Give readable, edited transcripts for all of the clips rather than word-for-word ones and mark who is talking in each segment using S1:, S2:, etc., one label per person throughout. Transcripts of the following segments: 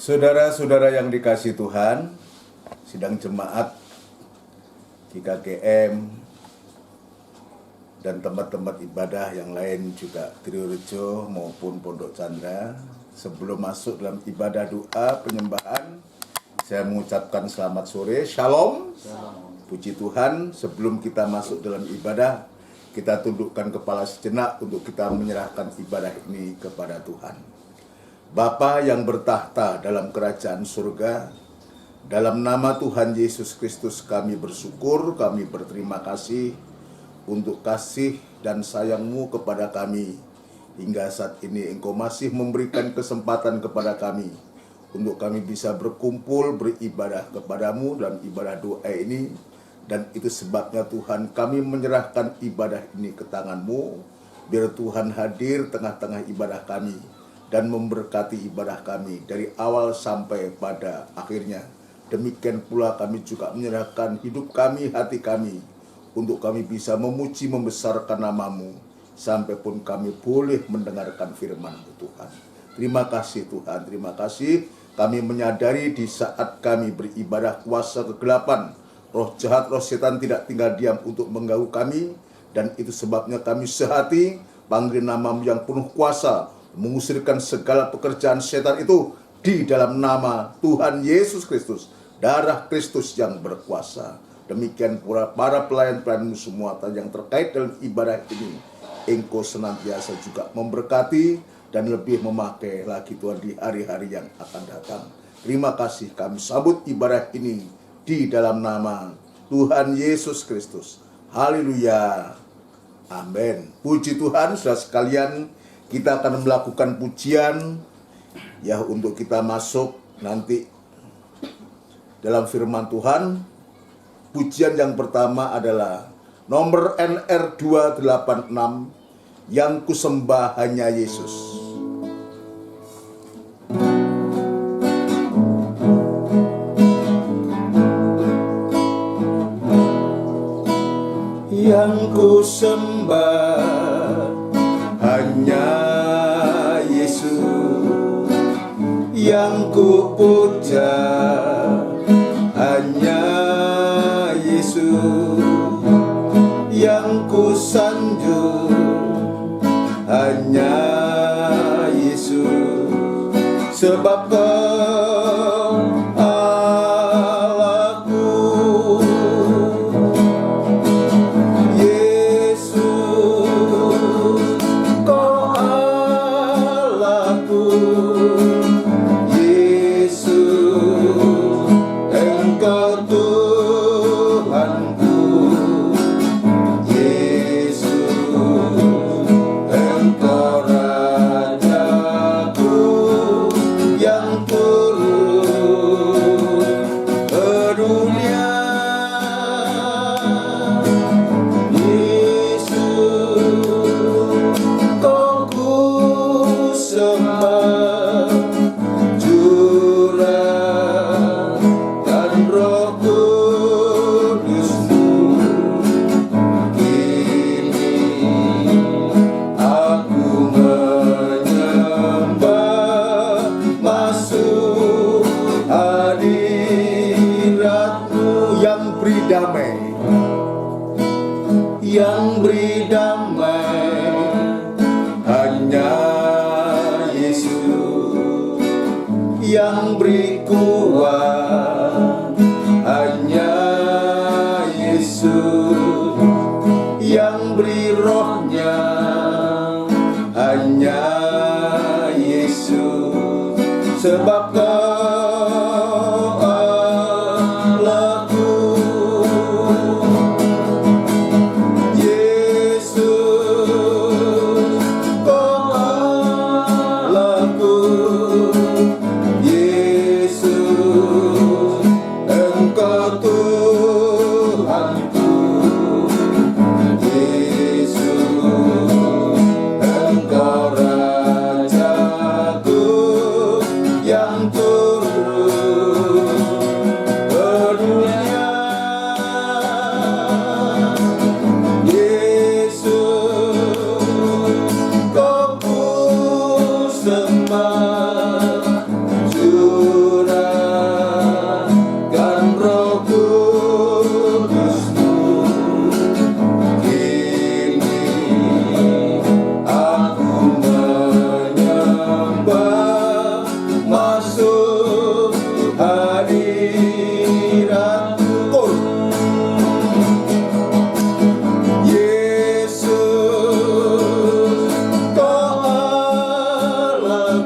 S1: Saudara-saudara yang dikasihi Tuhan, sidang jemaat GKGM dan tempat-tempat ibadah yang lain juga Trirejo maupun Pondok Chandra, sebelum masuk dalam ibadah doa penyembahan, saya mengucapkan selamat sore, Shalom. Puji Tuhan. Sebelum kita masuk dalam ibadah, kita tundukkan kepala sejenak untuk kita menyerahkan ibadah ini kepada Tuhan. Bapa yang bertahta dalam kerajaan surga, dalam nama Tuhan Yesus Kristus kami bersyukur, kami berterima kasih untuk kasih dan sayang-Mu kepada kami. Hingga saat ini Engkau masih memberikan kesempatan kepada kami untuk kami bisa berkumpul beribadah kepadamu dalam ibadah doa ini. Dan itu sebabnya Tuhan, kami menyerahkan ibadah ini ke tangan-Mu. Biar Tuhan hadir tengah-tengah ibadah kami dan memberkati ibadah kami dari awal sampai pada akhirnya. Demikian pula kami juga menyerahkan hidup kami, hati kami, untuk kami bisa memuji membesarkan nama-Mu, sampai pun kami boleh mendengarkan firman-Mu Tuhan. Terima kasih Tuhan, terima kasih. Kami menyadari di saat kami beribadah kuasa kegelapan, roh jahat, roh setan tidak tinggal diam untuk mengganggu kami. Dan itu sebabnya kami sehati panggil nama-Mu yang penuh kuasa, mengusirkan segala pekerjaan setan itu di dalam nama Tuhan Yesus Kristus, darah Kristus yang berkuasa. Demikian pula para pelayan-pelayan-Mu semua yang terkait dalam ibadah ini, Engkau senantiasa juga memberkati dan lebih memakai lagi Tuhan di hari-hari yang akan datang. Terima kasih, kami sambut ibadah ini di dalam nama Tuhan Yesus Kristus. Haleluya. Amin. Puji Tuhan, saudara sekalian, kita akan melakukan pujian ya untuk kita masuk nanti dalam firman Tuhan. Pujian yang pertama adalah nomor NR 286, yang kusembah hanya Yesus. Yang kusembah hanya Yesus, yang ku puja hanya Yesus, yang ku sanjung hanya Yesus. Sebab Kau Allahku, Yesus, Kau Allahku, Yesus, Engkau Tuhanku, Yesus, Engkau Rajaku yang turun ke dunia. Yesus, Kau kusembah, Jurang dan Roh Kudus-Mu. Kini aku menyembah, masuk hadirat-Mu yang beri damai, yang beri damai hanya Yesus, yang beri kuat hanya Yesus, yang beri rohnya hanya Yesus. Sebab Kau Allahku, Yesus, Kau Allahku, Yesus, Engkau Tuhanku, Yesus, Engkau Rajaku yang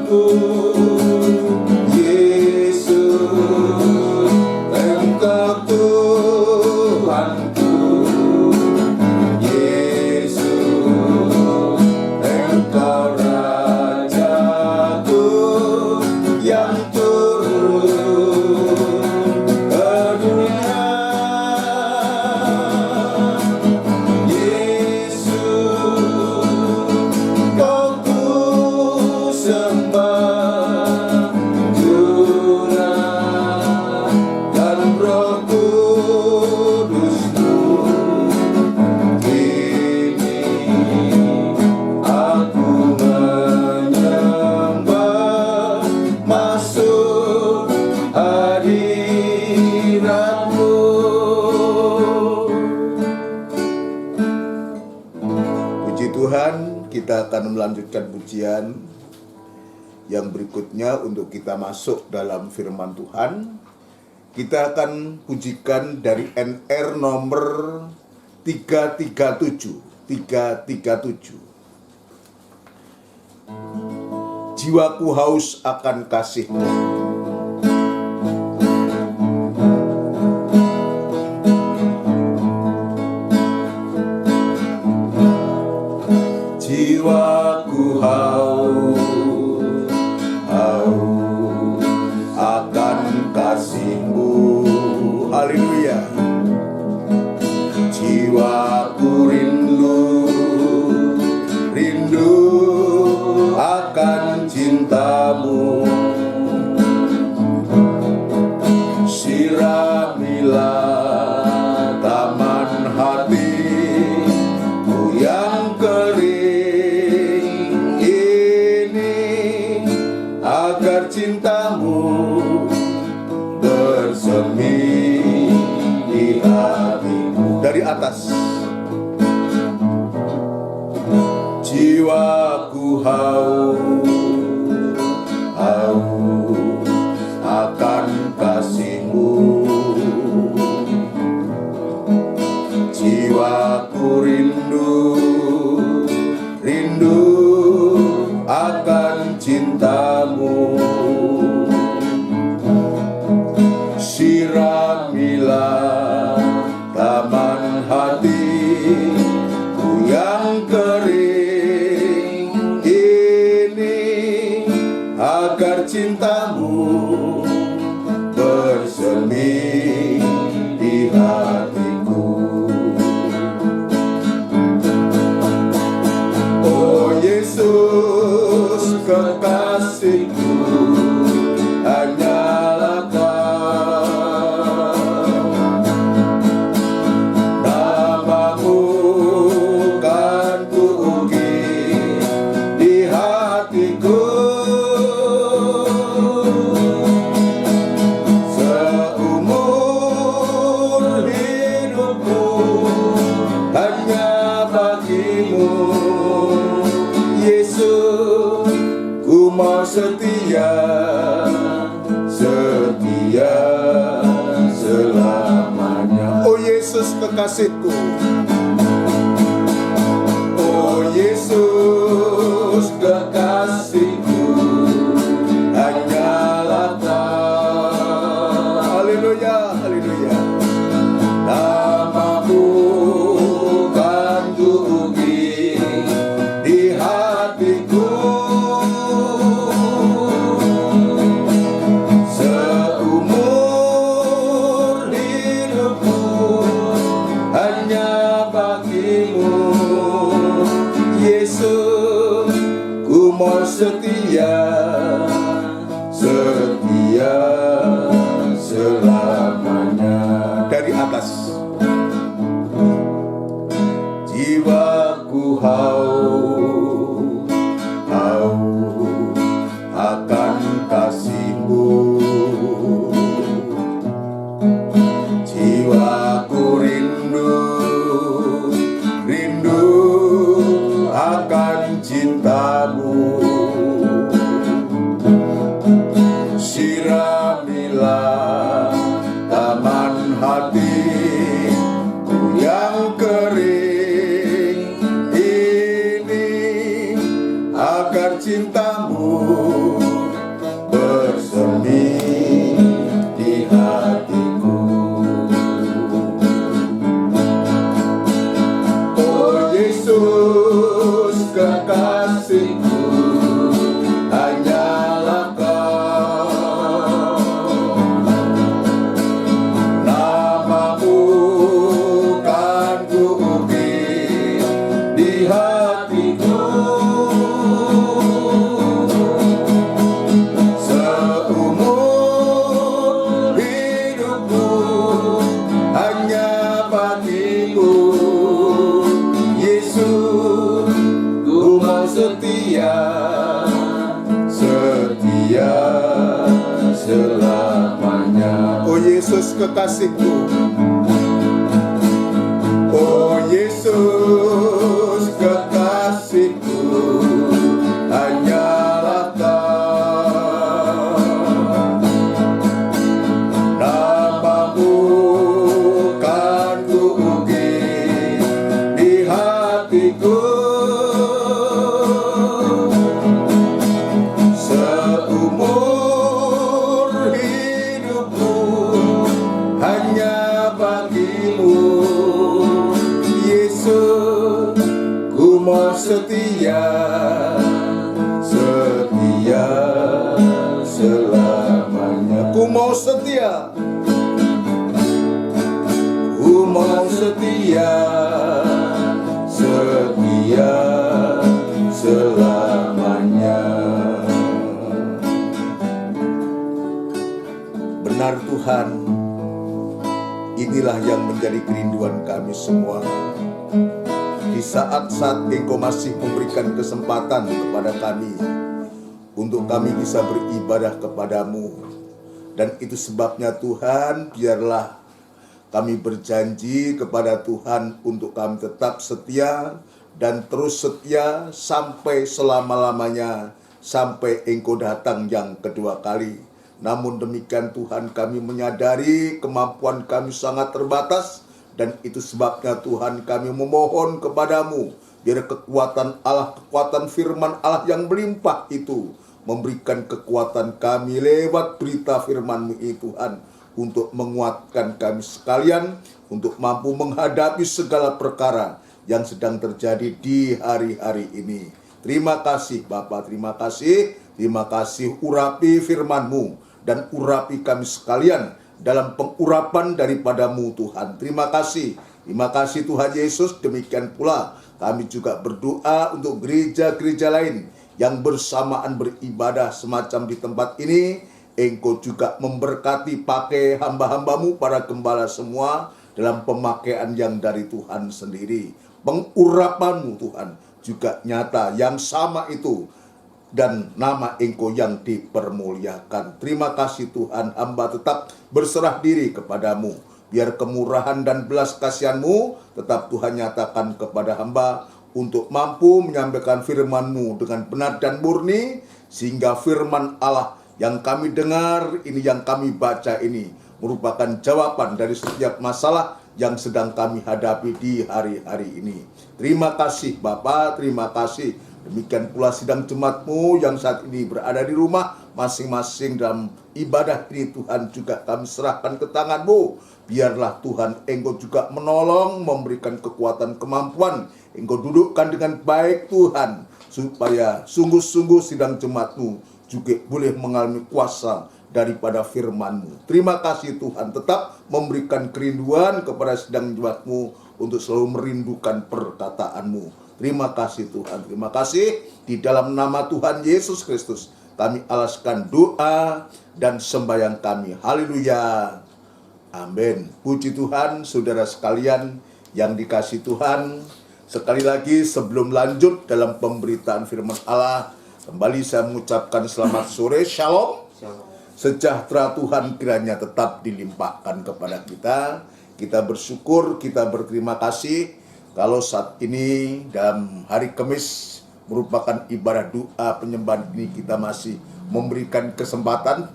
S1: Tuhanku, Yesus, Engkau Tuhanku, Yesus, Engkau Rajaku yang turun ke dunia. Yesus, Kau ku sembah, Tuhan dan Roh Kudus-Mu. Kini aku menyembah, masuk hadirat-Mu. Puji Tuhan, kita akan melanjutkan pujian yang berikutnya untuk kita masuk dalam firman Tuhan. Kita akan pujikan dari NR nomor 337. Jiwaku haus akan kasih-Mu. Jiwaku haus akan kasih-Mu. Haleluya. Jiwaku rindu akan cinta-Mu. Siramilah taman hatiku yang kering ini, agar cinta-Mu bersemi di hatiku. Dari atas. Jiwaku haus akan kasih-Mu. Jiwaku rindu akan cinta-Mu. Siramilah taman hatiku yang kering ini, agar cinta-Mu bersemi di hatiku. Oh Yesus, kekasihku, hanyalah Kau. Nama-Mu kan kuukir di hatiku. Seumur hidupku hanya bagi-Mu, Yesus, ku mau setia selamanya. Oh Yesus, kekasihku. Oh Yesus, kekasihku, hanyalah Kau. Haleluya, haleluya. Nama-Mu kan kuukir di hatiku. Seumur hidupku hanya bagi-Mu, Yesus, ku mau setia selamanya. Dari atas. Jiwaku haus akan kasih-Mu. Jiwaku rindu akan cinta-Mu. Siramilah taman hatiku yang kering ini, agar cinta-Mu Yesus kekasihku. Oh Yesus kekasihku, hanyalah Kau. Namamu kan kuukir di hatiku, seumur hidupku hanya bagimu. Yesus, ku mau setia, setia selamanya. Ku mau setia, ku mau setia, setia selamanya. Benar Tuhan, inilah yang menjadi kerinduan kami semua. Di saat-saat Engkau masih memberikan kesempatan kepada kami untuk kami bisa beribadah kepadamu. Dan itu sebabnya Tuhan, biarlah kami berjanji kepada Tuhan untuk kami tetap setia dan terus setia sampai selama-lamanya, sampai Engkau datang yang kedua kali. Namun demikian Tuhan, kami menyadari kemampuan kami sangat terbatas, dan itu sebabnya Tuhan kami memohon kepadamu, biar kekuatan Allah, kekuatan firman Allah yang melimpah itu memberikan kekuatan kami lewat berita firman-Mu ini Tuhan, untuk menguatkan kami sekalian, untuk mampu menghadapi segala perkara yang sedang terjadi di hari-hari ini. Terima kasih Bapa, terima kasih urapi firman-Mu dan urapi kami sekalian dalam pengurapan daripadamu Tuhan. Terima kasih Tuhan Yesus. Demikian pula kami juga berdoa untuk gereja-gereja lain yang bersamaan beribadah semacam di tempat ini. Engkau juga memberkati pakai hamba-hambamu, para gembala semua, dalam pemakaian yang dari Tuhan sendiri. Pengurapanmu Tuhan juga nyata, yang sama itu, dan nama Engkau yang dipermuliakan. Terima kasih Tuhan, hamba tetap berserah diri kepadamu. Biar kemurahan dan belas kasihan-Mu tetap Tuhan nyatakan kepada hamba, untuk mampu menyampaikan firman-Mu dengan benar dan murni, sehingga firman Allah yang kami dengar ini, yang kami baca ini, merupakan jawaban dari setiap masalah yang sedang kami hadapi di hari-hari ini. Terima kasih Bapa, terima kasih. Demikian pula sidang jemaat-Mu yang saat ini berada di rumah masing-masing dalam ibadah ini, Tuhan, juga kami serahkan ke tangan-Mu. Biarlah Tuhan Engkau juga menolong, memberikan kekuatan, kemampuan. Engkau dudukkan dengan baik Tuhan, supaya sungguh-sungguh sidang jemaat-Mu juga boleh mengalami kuasa daripada firman-Mu. Terima kasih Tuhan, tetap memberikan kerinduan kepada sidang jemaat-Mu untuk selalu merindukan perkataan-Mu. Terima kasih Tuhan, terima kasih. Di dalam nama Tuhan Yesus Kristus kami alaskan doa dan sembahyang kami. Haleluya, amin. Puji Tuhan, saudara sekalian yang dikasihi Tuhan. Sekali lagi sebelum lanjut dalam pemberitaan firman Allah, kembali saya mengucapkan selamat sore, shalom. Sejahtera Tuhan kiranya tetap dilimpahkan kepada kita. Kita bersyukur, kita berterima kasih kalau saat ini dalam hari Kamis merupakan ibadah doa penyembahan ini, kita masih memberikan kesempatan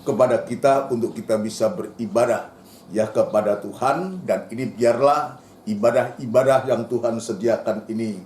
S1: kepada kita untuk kita bisa beribadah ya kepada Tuhan. Dan ini biarlah ibadah-ibadah yang Tuhan sediakan ini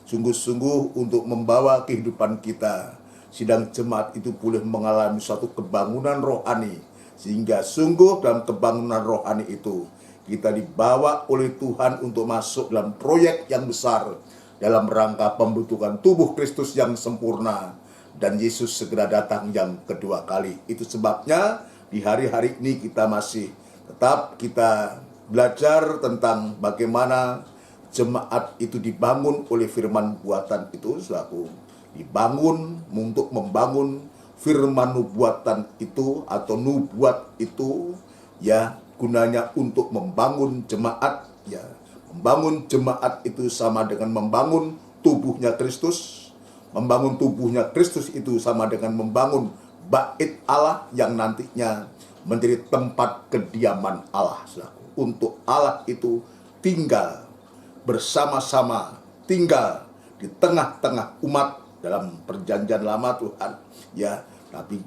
S1: sungguh-sungguh untuk membawa kehidupan kita. Sidang jemaat itu boleh mengalami suatu kebangunan rohani, sehingga sungguh dalam kebangunan rohani itu kita dibawa oleh Tuhan untuk masuk dalam proyek yang besar dalam rangka pembentukan tubuh Kristus yang sempurna, dan Yesus segera datang yang kedua kali. Itu sebabnya di hari-hari ini kita masih tetap kita belajar tentang bagaimana jemaat itu dibangun oleh firman buatan itu, selaku dibangun untuk membangun firman nubuatan itu atau nubuat itu, ya, gunanya untuk membangun jemaat, ya. Membangun jemaat itu sama dengan membangun tubuhnya Kristus. Membangun tubuhnya Kristus itu sama dengan membangun bait Allah yang nantinya menjadi tempat kediaman Allah, saudaraku. Untuk Allah itu tinggal bersama-sama, tinggal di tengah-tengah umat dalam perjanjian lama Tuhan, ya. Tapi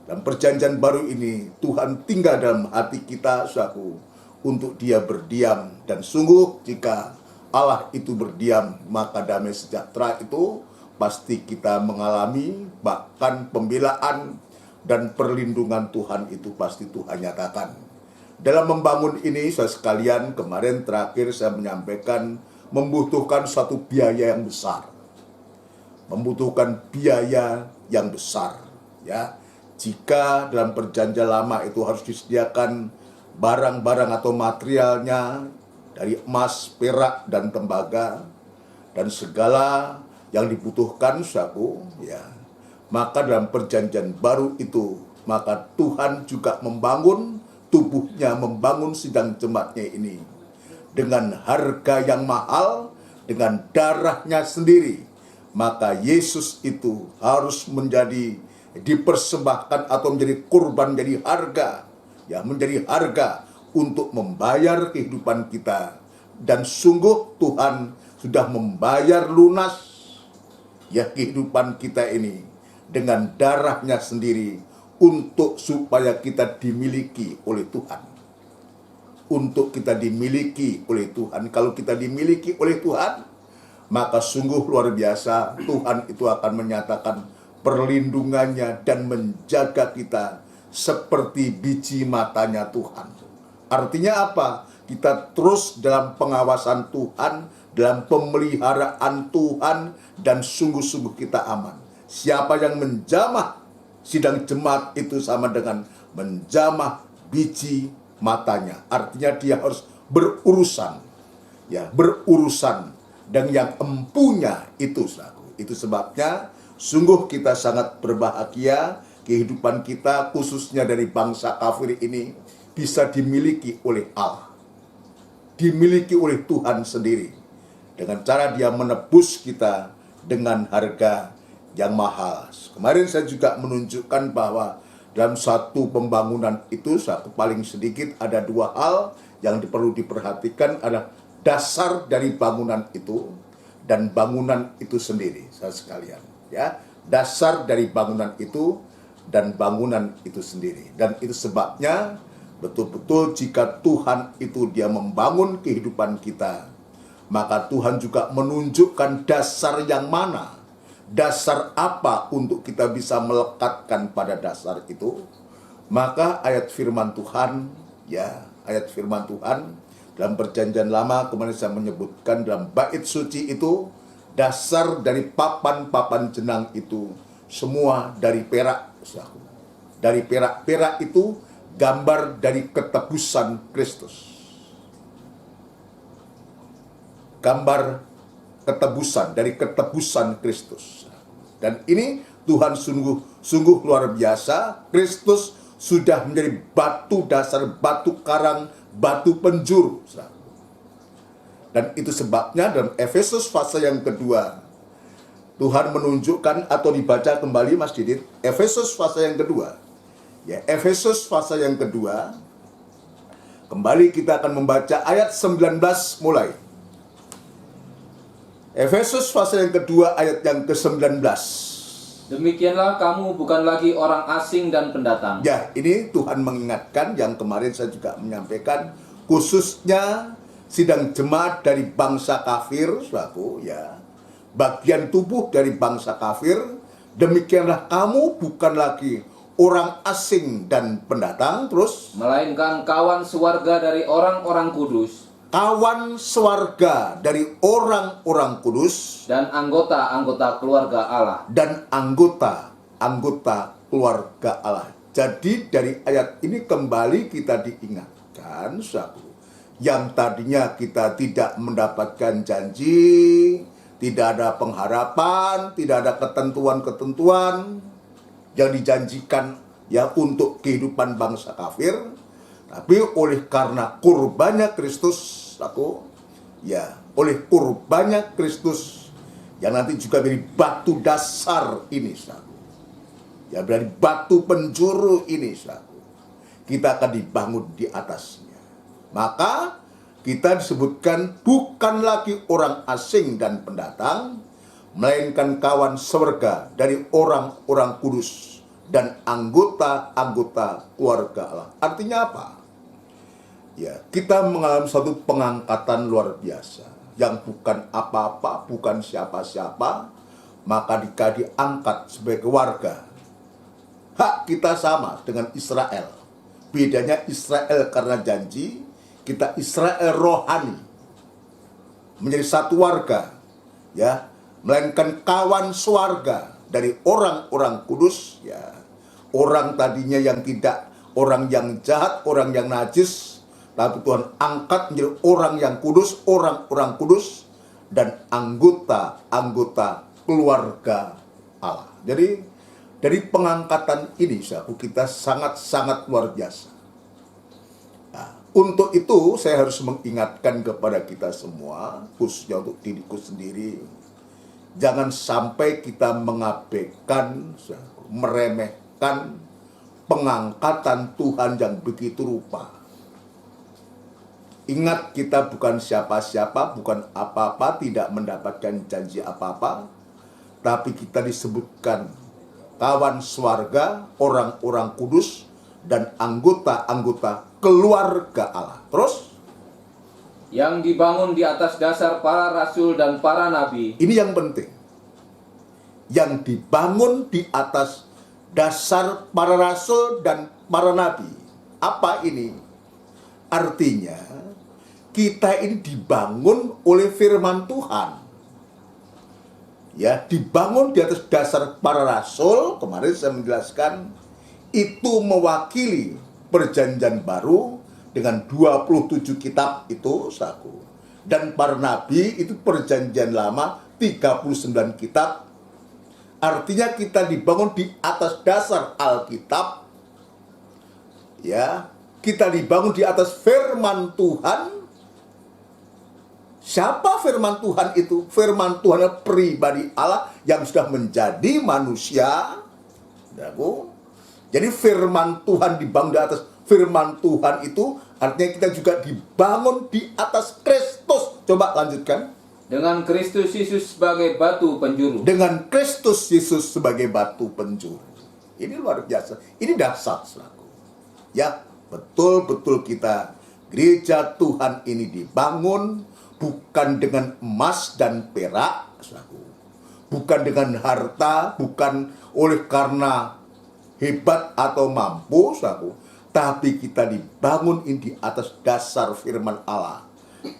S1: dalam perjanjian baru ini Tuhan tinggal dalam hati kita, saudaraku, untuk Dia berdiam. Dan sungguh jika Allah itu berdiam, maka damai sejahtera itu pasti kita mengalami, bahkan pembelaan dan perlindungan Tuhan itu pasti Tuhan nyatakan. Dalam membangun ini, saudara sekalian, kemarin terakhir saya menyampaikan membutuhkan suatu biaya yang besar. Membutuhkan biaya yang besar, ya. Jika dalam perjanjian lama itu harus disediakan barang-barang atau materialnya dari emas, perak, dan tembaga, dan segala yang dibutuhkan, saudaraku, ya. Maka dalam perjanjian baru itu, maka Tuhan juga membangun tubuhnya, membangun sidang jemaatnya ini dengan harga yang mahal, dengan darahnya sendiri. Maka Yesus itu harus menjadi dipersembahkan atau menjadi kurban, menjadi harga, ya, menjadi harga untuk membayar kehidupan kita. Dan sungguh Tuhan sudah membayar lunas, ya, kehidupan kita ini dengan darahnya sendiri, untuk supaya kita dimiliki oleh Tuhan. Untuk kita dimiliki oleh Tuhan. Kalau kita dimiliki oleh Tuhan, maka sungguh luar biasa, Tuhan itu akan menyatakan perlindungannya dan menjaga kita seperti biji matanya Tuhan. Artinya apa? Kita terus dalam pengawasan Tuhan, dalam pemeliharaan Tuhan, dan sungguh-sungguh kita aman. Siapa yang menjamah sidang jemaat itu sama dengan menjamah biji matanya. Artinya dia harus berurusan, ya, berurusan dan yang empunya itu, saudaraku. Itu sebabnya sungguh kita sangat berbahagia kehidupan kita, khususnya dari bangsa kafir ini, bisa dimiliki oleh Allah, dimiliki oleh Tuhan sendiri, dengan cara Dia menebus kita dengan harga yang mahal. Kemarin saya juga menunjukkan bahwa dalam satu pembangunan itu, satu paling sedikit ada dua hal yang perlu diperhatikan, adalah dasar dari bangunan itu dan bangunan itu sendiri, saudara sekalian, ya. Dasar dari bangunan itu dan bangunan itu sendiri. Dan itu sebabnya betul-betul jika Tuhan itu Dia membangun kehidupan kita, maka Tuhan juga menunjukkan dasar yang mana, dasar apa untuk kita bisa melekatkan pada dasar itu. Maka ayat firman Tuhan, ya, ayat firman Tuhan dalam perjanjian lama kemarin saya menyebutkan dalam bait suci itu, dasar dari papan-papan jenang itu semua dari perak, saudaraku. Dari perak. Perak itu gambar dari ketebusan Kristus. Gambar ketebusan, dari ketebusan Kristus. Dan ini Tuhan sungguh luar biasa. Kristus sudah menjadi batu dasar, batu karang, batu penjuru. Dan itu sebabnya dalam Efesus pasal yang kedua, Tuhan menunjukkan, atau dibaca kembali Mas Didit, Efesus pasal yang kedua. Ya, Efesus pasal yang kedua. Kembali kita akan membaca ayat 19 mulai. Efesus pasal yang kedua ayat yang ke-19.
S2: Demikianlah kamu bukan lagi orang asing dan pendatang.
S1: Ya, ini Tuhan mengingatkan yang kemarin saya juga menyampaikan, khususnya sidang jemaat dari bangsa kafir, saudaraku, ya. Bagian tubuh dari bangsa kafir. Demikianlah kamu bukan lagi orang asing dan pendatang, terus,
S2: melainkan kawan sewarga dari orang-orang kudus,
S1: kawan sewarga dari orang-orang kudus,
S2: dan anggota-anggota keluarga Allah.
S1: dan anggota keluarga Allah. Jadi dari ayat ini kembali kita diingatkan, saudaraku, yang tadinya kita tidak mendapatkan janji, tidak ada pengharapan, tidak ada ketentuan-ketentuan yang dijanjikan, ya, untuk kehidupan bangsa kafir. Tapi oleh karena kurbannya Kristus, aku, ya, oleh kurbannya Kristus yang nanti juga menjadi batu dasar ini, saudaraku, ya, dari batu penjuru ini, saudaraku, kita akan dibangun di atasnya. Maka kita disebutkan bukan lagi orang asing dan pendatang, melainkan kawan sewerga dari orang-orang kudus dan anggota-anggota keluarga Allah. Artinya apa? Ya, kita mengalami suatu pengangkatan luar biasa yang bukan apa-apa, bukan siapa-siapa, maka diangkat sebagai warga. Hak kita sama dengan Israel. Bedanya Israel karena janji, kita Israel rohani. Menjadi satu warga, ya, melainkan kawan sewarga dari orang-orang kudus, ya. Orang tadinya yang tidak, orang yang jahat, orang yang najis, tapi Tuhan angkat menjadi orang yang kudus, orang-orang kudus, dan anggota-anggota keluarga Allah. Jadi dari pengangkatan ini, kita sangat-sangat luar biasa. Nah, untuk itu saya harus mengingatkan kepada kita semua, khususnya untuk diriku sendiri, jangan sampai kita mengabaikan, meremehkan pengangkatan Tuhan yang begitu rupa. Ingat, kita bukan siapa-siapa, bukan apa-apa, tidak mendapatkan janji apa-apa, tapi kita disebutkan kawan swarga, orang-orang kudus, dan anggota-anggota keluarga Allah. Terus?
S2: Yang dibangun di atas dasar para rasul dan para nabi.
S1: Ini yang penting. Yang dibangun di atas dasar para rasul dan para nabi. Apa ini? Artinya, kita ini dibangun oleh firman Tuhan. Ya, dibangun di atas dasar para rasul. Kemarin saya menjelaskan, itu mewakili perjanjian baru dengan 27 kitab itu saku. Dan para nabi itu perjanjian lama 39 kitab. Artinya kita dibangun di atas dasar Alkitab. Ya, kita dibangun di atas firman Tuhan. Siapa firman Tuhan itu? Firman Tuhan adalah pribadi Allah yang sudah menjadi manusia. Jadi firman Tuhan dibangun di atas firman Tuhan itu artinya kita juga dibangun di atas Kristus. Coba lanjutkan.
S2: Dengan Kristus Yesus sebagai batu penjuru.
S1: Dengan Kristus Yesus sebagai batu penjuru. Ini luar biasa. Ini dasar, saudaraku. Ya, betul-betul kita gereja Tuhan ini dibangun bukan dengan emas dan perak, saudaraku. Bukan dengan harta, bukan oleh karena hebat atau mampu, saudaraku. Tapi kita dibangun ini di atas dasar firman Allah.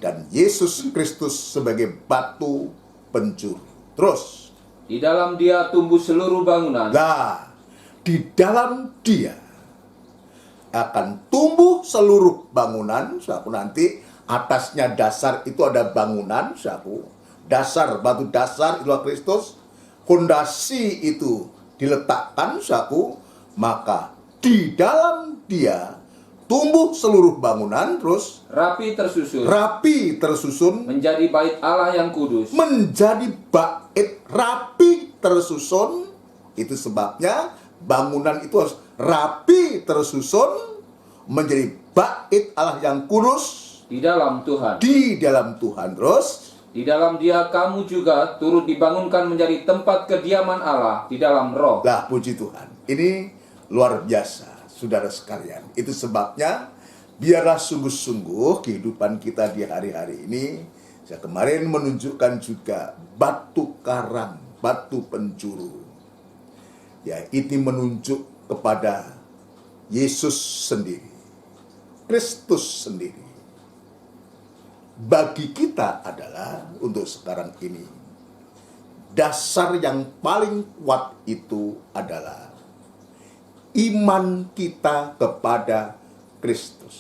S1: Dan Yesus Kristus sebagai batu penjuru. Terus.
S2: Di dalam Dia tumbuh seluruh bangunan.
S1: Nah, di dalam Dia akan tumbuh seluruh bangunan, saudaraku. Nanti atasnya dasar itu ada bangunan, saudaraku. Dasar, batu dasar itu Kristus. Fondasi itu diletakkan, saudaraku. Maka di dalam Dia tumbuh seluruh bangunan, terus
S2: rapi tersusun
S1: menjadi
S2: bait Allah yang kudus.
S1: Menjadi bait rapi tersusun. Itu sebabnya bangunan itu harus rapi tersusun menjadi bait Allah yang kudus
S2: di dalam Tuhan.
S1: Di dalam Tuhan. Terus
S2: di dalam Dia kamu juga turut dibangunkan menjadi tempat kediaman Allah di dalam roh.
S1: Lah, puji Tuhan. Ini luar biasa, saudara sekalian. Itu sebabnya biarlah sungguh-sungguh kehidupan kita di hari-hari ini. Saya kemarin menunjukkan juga batu karang, batu penjuru. Ya, ini menunjuk kepada Yesus sendiri, Kristus sendiri. Bagi kita adalah untuk sekarang ini, dasar yang paling kuat itu adalah iman kita kepada Kristus.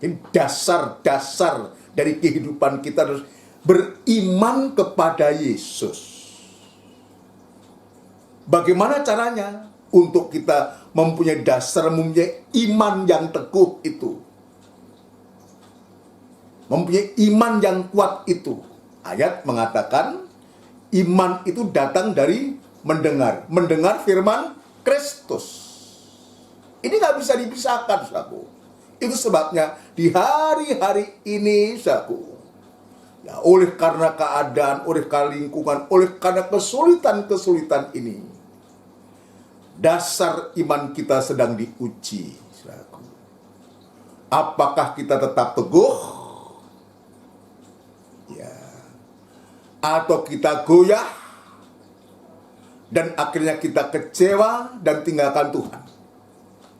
S1: Ini dasar-dasar dari kehidupan kita harus beriman kepada Yesus. Bagaimana caranya? Untuk kita mempunyai dasar, mempunyai iman yang teguh itu. Mempunyai iman yang kuat itu. Ayat mengatakan, iman itu datang dari mendengar. Mendengar firman Kristus. Ini nggak bisa dipisahkan, saudaraku. Itu sebabnya di hari-hari ini, saudaraku, ya, oleh karena keadaan, oleh karena lingkungan, oleh karena kesulitan-kesulitan ini, dasar iman kita sedang diuji, saudaraku. Apakah kita tetap teguh? Ya. Atau kita goyah dan akhirnya kita kecewa dan tinggalkan Tuhan?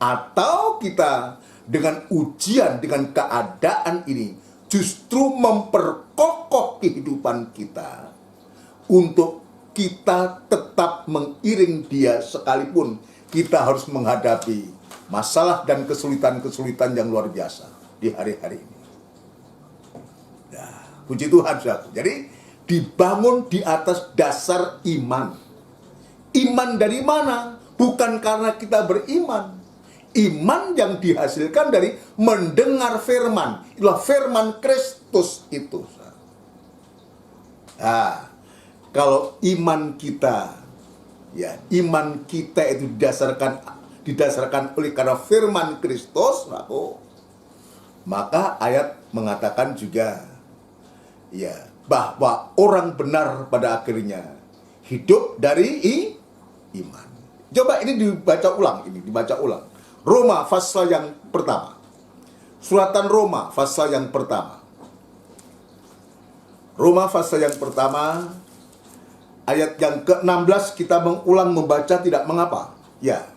S1: Atau kita dengan ujian, dengan keadaan ini justru memperkokoh kehidupan kita untuk kita tetap mengiring Dia sekalipun kita harus menghadapi masalah dan kesulitan-kesulitan yang luar biasa di hari-hari ini. Nah, puji Tuhan, saudara. Jadi dibangun di atas dasar iman. Iman dari mana? Bukan karena kita beriman. Iman yang dihasilkan dari mendengar firman. Itulah firman Kristus itu. Nah, kalau iman kita, ya, iman kita itu didasarkan oleh karena firman Kristus, maka ayat mengatakan juga, ya, bahwa orang benar pada akhirnya hidup dari iman. Coba ini dibaca ulang. Roma pasal yang pertama. Suratan Roma pasal yang pertama. Roma pasal yang pertama, ayat yang ke-16 kita mengulang membaca tidak mengapa. Ya.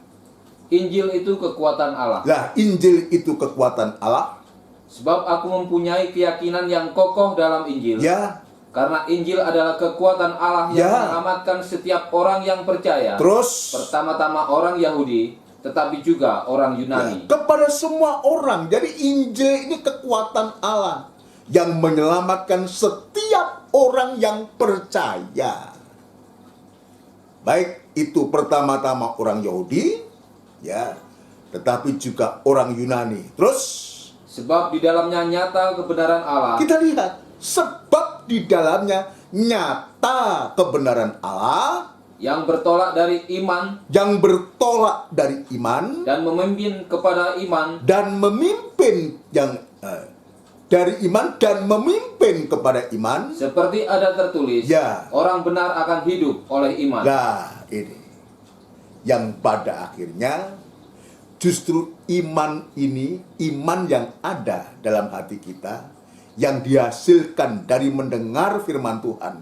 S2: Injil itu kekuatan Allah.
S1: Lah, Injil itu kekuatan Allah.
S2: Sebab aku mempunyai keyakinan yang kokoh dalam Injil.
S1: Ya.
S2: Karena Injil adalah kekuatan Allah yang menyelamatkan setiap orang yang percaya.
S1: Terus,
S2: pertama-tama orang Yahudi, tetapi juga orang Yunani.
S1: Ya, kepada semua orang. Jadi Injil ini kekuatan Allah yang menyelamatkan setiap orang yang percaya. Baik itu pertama-tama orang Yahudi, ya, tetapi juga orang Yunani. Terus,
S2: sebab di dalamnya nyata kebenaran Allah.
S1: Kita lihat, sebab di dalamnya nyata kebenaran Allah
S2: yang bertolak dari iman, dan memimpin kepada iman,
S1: dan memimpin dari iman dan memimpin kepada iman.
S2: Seperti ada tertulis,
S1: ya,
S2: orang benar akan hidup oleh iman.
S1: Nah, ini yang pada akhirnya justru iman ini, iman yang ada dalam hati kita, yang dihasilkan dari mendengar firman Tuhan,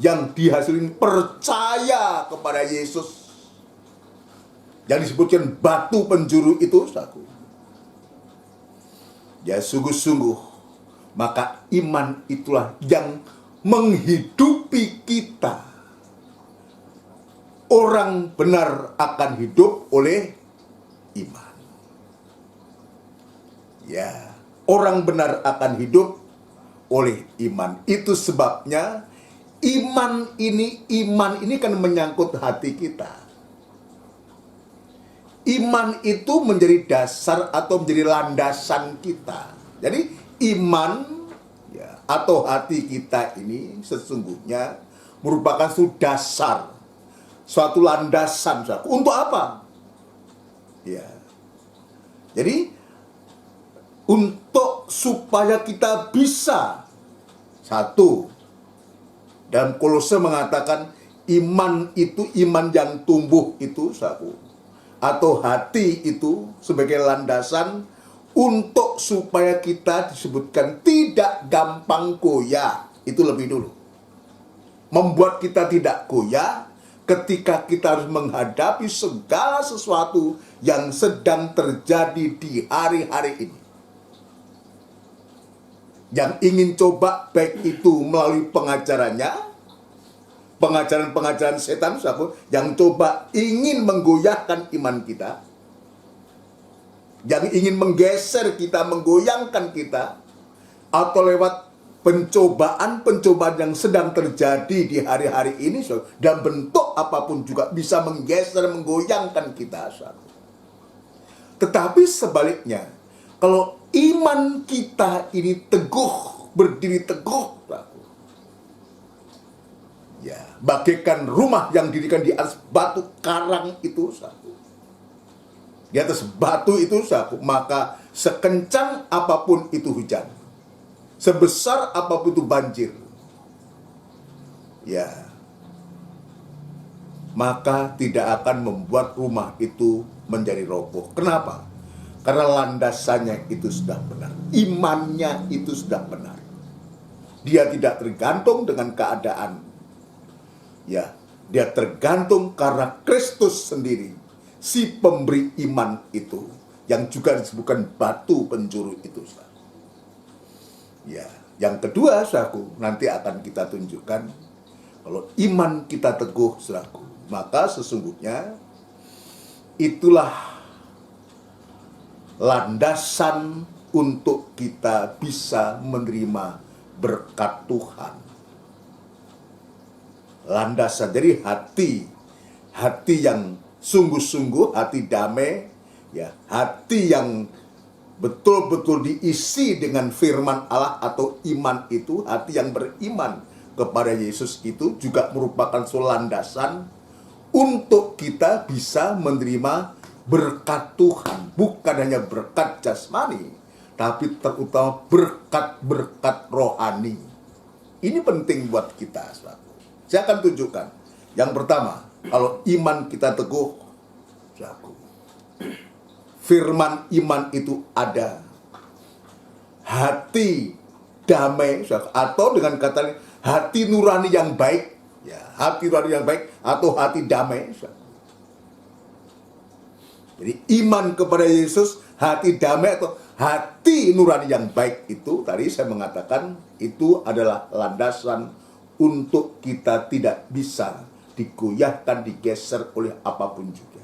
S1: yang dihasilkan percaya kepada Yesus, yang disebutkan batu penjuru itu, saudaraku. Ya, sungguh-sungguh, maka iman itulah yang menghidupi kita. Orang benar akan hidup oleh iman. Ya, orang benar akan hidup oleh iman. Itu sebabnya iman ini kan menyangkut hati kita. Iman itu menjadi dasar atau menjadi landasan kita. Jadi iman, ya, atau hati kita ini sesungguhnya merupakan suatu dasar, suatu landasan. Untuk apa? Ya. Jadi untuk supaya kita bisa, satu, dan Kolose mengatakan iman itu, iman yang tumbuh itu, satu, atau hati itu sebagai landasan untuk supaya kita disebutkan tidak gampang goyah. Itu lebih dulu. Membuat kita tidak goyah ketika kita harus menghadapi segala sesuatu yang sedang terjadi di hari-hari ini. Yang ingin coba baik itu melalui pengajaran-pengajaran setan, yang coba ingin menggoyahkan iman kita, yang ingin menggeser kita, menggoyangkan kita, atau lewat pencobaan-pencobaan yang sedang terjadi di hari-hari ini, dan bentuk apapun juga bisa menggeser, menggoyangkan kita. Tetapi sebaliknya, kalau iman kita ini teguh, berdiri teguh, ya, bagaikan rumah yang didirikan di atas batu karang itu, Di atas batu itu, saudaraku, maka sekencang apapun itu hujan, sebesar apapun itu banjir, ya, maka tidak akan membuat rumah itu menjadi roboh. Kenapa? Karena landasannya itu sudah benar. Imannya itu sudah benar. Dia tidak tergantung dengan keadaan. Ya, dia tergantung karena Kristus sendiri, si pemberi iman itu, yang juga disebutkan batu penjuru itu. Ya, yang kedua, saudaraku, nanti akan kita tunjukkan kalau iman kita teguh, saudaraku, maka sesungguhnya itulah landasan untuk kita bisa menerima berkat Tuhan. Landasan, jadi hati yang sungguh-sungguh, hati damai, ya, hati yang betul-betul diisi dengan firman Allah atau iman itu, hati yang beriman kepada Yesus itu juga merupakan suatu landasan untuk kita bisa menerima berkat Tuhan. Bukan hanya berkat jasmani, tapi terutama berkat-berkat rohani. Ini penting buat kita, saudara. Saya akan tunjukkan. Yang pertama, kalau iman kita teguh, saudara, firman iman itu ada, hati damai, saudara, atau dengan kata lain, hati nurani yang baik, ya, hati nurani yang baik atau hati damai, saudara. Jadi iman kepada Yesus, hati damai atau hati nurani yang baik itu, tadi saya mengatakan itu adalah landasan untuk kita tidak bisa digoyahkan, digeser oleh apapun juga.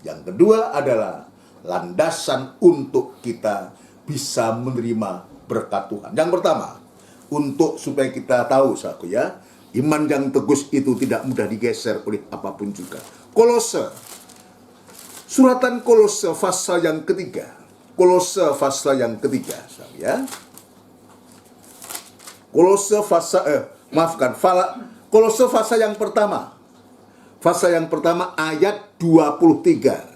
S1: Yang kedua adalah landasan untuk kita bisa menerima berkat Tuhan. Yang pertama, untuk supaya kita tahu, saudaraku, ya, iman yang teguh itu tidak mudah digeser oleh apapun juga. Kolose, suratan Kolose pasal yang ketiga. Kolose pasal yang ketiga, saudara, ya. Kolose pasal yang pertama. Pasal yang pertama ayat 23.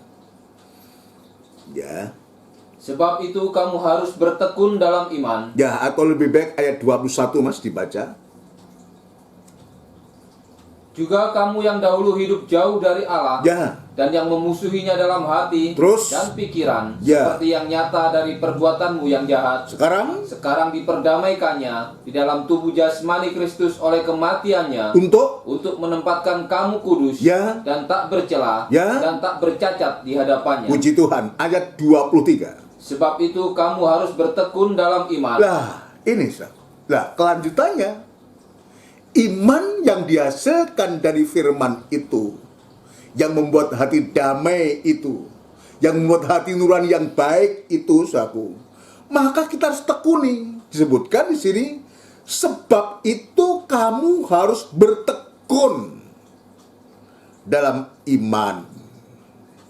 S1: Ya.
S2: Sebab itu kamu harus bertekun dalam iman.
S1: Ya, atau lebih baik ayat 21 Mas dibaca.
S2: Juga kamu yang dahulu hidup jauh dari Allah,
S1: Ya.
S2: dan yang memusuhinya dalam hati
S1: Terus?
S2: dan pikiran,
S1: Ya.
S2: seperti yang nyata dari perbuatanmu yang jahat.
S1: Sekarang
S2: Diperdamaikannya di dalam tubuh jasmani Kristus oleh kematiannya, untuk menempatkan kamu kudus,
S1: Ya.
S2: dan tak bercela,
S1: Ya.
S2: dan tak bercacat di hadapannya.
S1: puji Tuhan, ayat 23.
S2: Sebab itu kamu harus bertekun dalam iman.
S1: Lah, ini kelanjutannya. Iman yang dihasilkan dari firman itu, yang membuat hati damai itu, yang membuat hati nurani yang baik itu, saudaraku, maka kita harus tekuni. Disebutkan di sini, sebab itu kamu harus bertekun dalam iman.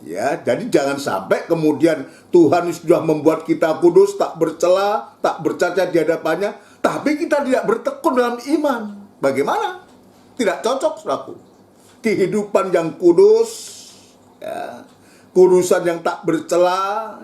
S1: Ya, jadi jangan sampai kemudian Tuhan sudah membuat kita kudus, tak bercela, tak bercacat di hadapannya, tapi kita tidak bertekun dalam iman. Bagaimana? Tidak cocok, saudaraku. Kehidupan yang kudus, ya, kudusan yang tak bercela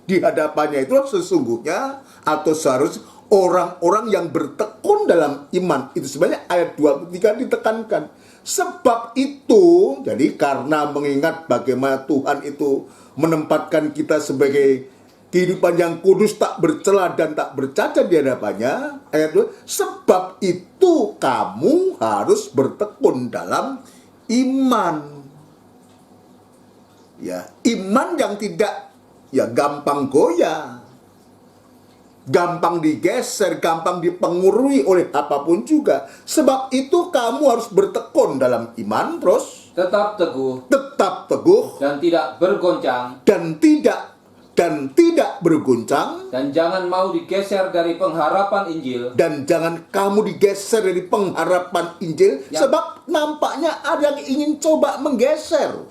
S1: di hadapannya itu sesungguhnya atau seharusnya orang-orang yang bertekun dalam iman. Itu sebenarnya ayat 23 ditekankan. Sebab itu, jadi karena mengingat bagaimana Tuhan itu menempatkan kita sebagai kehidupan yang kudus, tak bercela dan tak bercacat di hadapannya, ayat 2, sebab itu kamu harus bertekun dalam iman. Ya, iman yang tidak gampang goyah, gampang digeser, gampang dipengaruhi oleh apapun juga. Sebab itu kamu harus bertekun dalam iman, terus
S2: Tetap teguh
S1: dan
S2: tidak bergoncang,
S1: dan tidak berguncang,
S2: dan jangan mau digeser dari pengharapan Injil.
S1: dan jangan kamu digeser dari pengharapan Injil, sebab nampaknya ada yang ingin coba menggeser.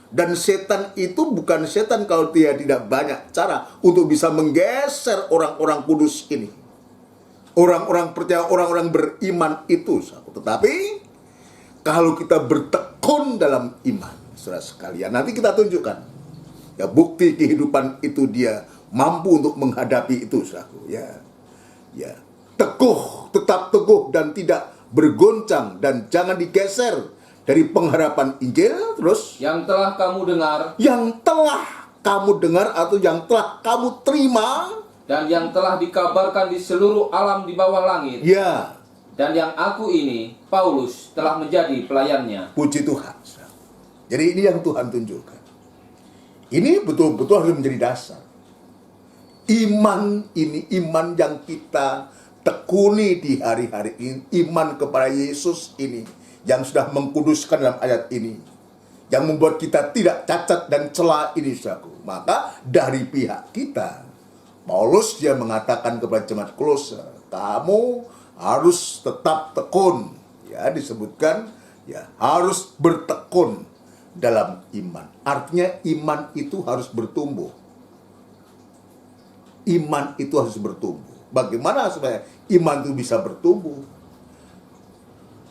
S1: Dan setan itu bukan setan kalau dia tidak banyak cara untuk bisa menggeser orang-orang kudus ini, orang-orang percaya, orang-orang beriman itu. Tetapi kalau kita bertekun dalam iman, saudara sekalian. Nanti kita tunjukkan. Ya, bukti kehidupan itu dia mampu untuk menghadapi itu, saudaraku. Ya, teguh, tetap teguh dan tidak bergoncang dan jangan digeser dari pengharapan Injil. Terus
S2: yang telah kamu dengar
S1: atau yang telah kamu terima
S2: dan yang telah dikabarkan di seluruh alam di bawah langit.
S1: Ya.
S2: Dan yang aku ini, Paulus, telah menjadi pelayannya.
S1: Puji Tuhan. Jadi ini yang Tuhan tunjukkan. Ini betul-betul harus menjadi dasar. Iman ini, iman yang kita tekuni di hari-hari ini, iman kepada Yesus ini, yang sudah mengkuduskan dalam ayat ini, yang membuat kita tidak cacat dan celah ini, saudaraku. Maka dari pihak kita, Paulus dia mengatakan kepada jemaat Kolose, kamu harus tetap tekun. Ya, disebutkan ya harus bertekun dalam iman. Artinya iman itu harus bertumbuh. Iman itu harus bertumbuh. Bagaimana supaya iman itu bisa bertumbuh?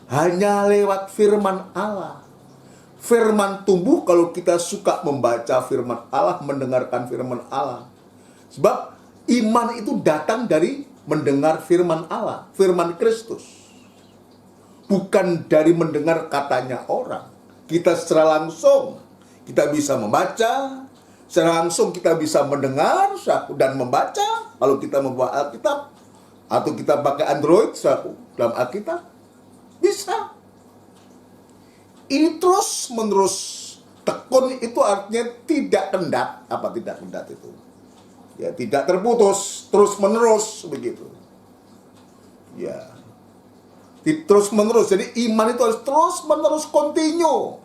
S1: Hanya lewat firman Allah. Firman tumbuh kalau kita suka membaca firman Allah, mendengarkan firman Allah. Sebab iman itu datang dari mendengar firman Allah, firman Kristus. Bukan dari mendengar katanya orang. Kita secara langsung, kita bisa membaca, secara langsung kita bisa mendengar dan membaca. Kalau kita membawa Alkitab, atau kita pakai Android dalam Alkitab, bisa. Ini terus menerus. Tekun itu artinya tidak kendat. Apa tidak kendat itu? Ya, tidak terputus, terus menerus begitu. Ya. Terus menerus. Jadi iman itu harus terus menerus continue.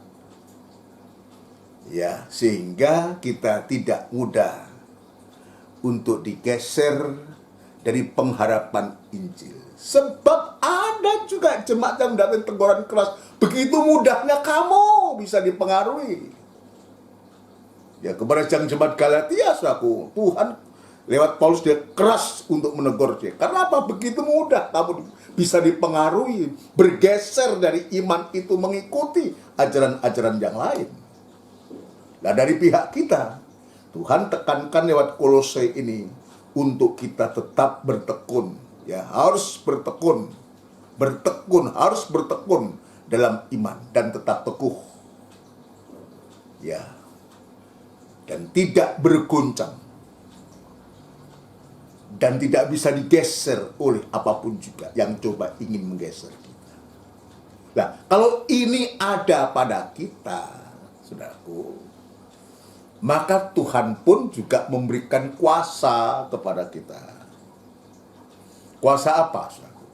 S1: Ya, sehingga kita tidak mudah untuk digeser dari pengharapan Injil. Sebab ada juga jemaat yang mendapat teguran keras. Begitu mudahnya kamu bisa dipengaruhi. Ya, kepada jemaat Galatia, saudaraku, Tuhan lewat Paulus dia keras untuk menegur dia. Karena apa? Begitu mudah kamu bisa dipengaruhi, bergeser dari iman itu mengikuti ajaran-ajaran yang lain. Nah, dari pihak kita, Tuhan tekankan lewat Kolose ini untuk kita tetap bertekun. Ya, harus bertekun. Harus bertekun dalam iman dan tetap teguh. Ya. Dan tidak bergoncang. Dan tidak bisa digeser oleh apapun juga yang coba ingin menggeser kita. Nah, kalau ini ada pada kita, saudaraku, maka Tuhan pun juga memberikan kuasa kepada kita. Kuasa apa, saudaraku?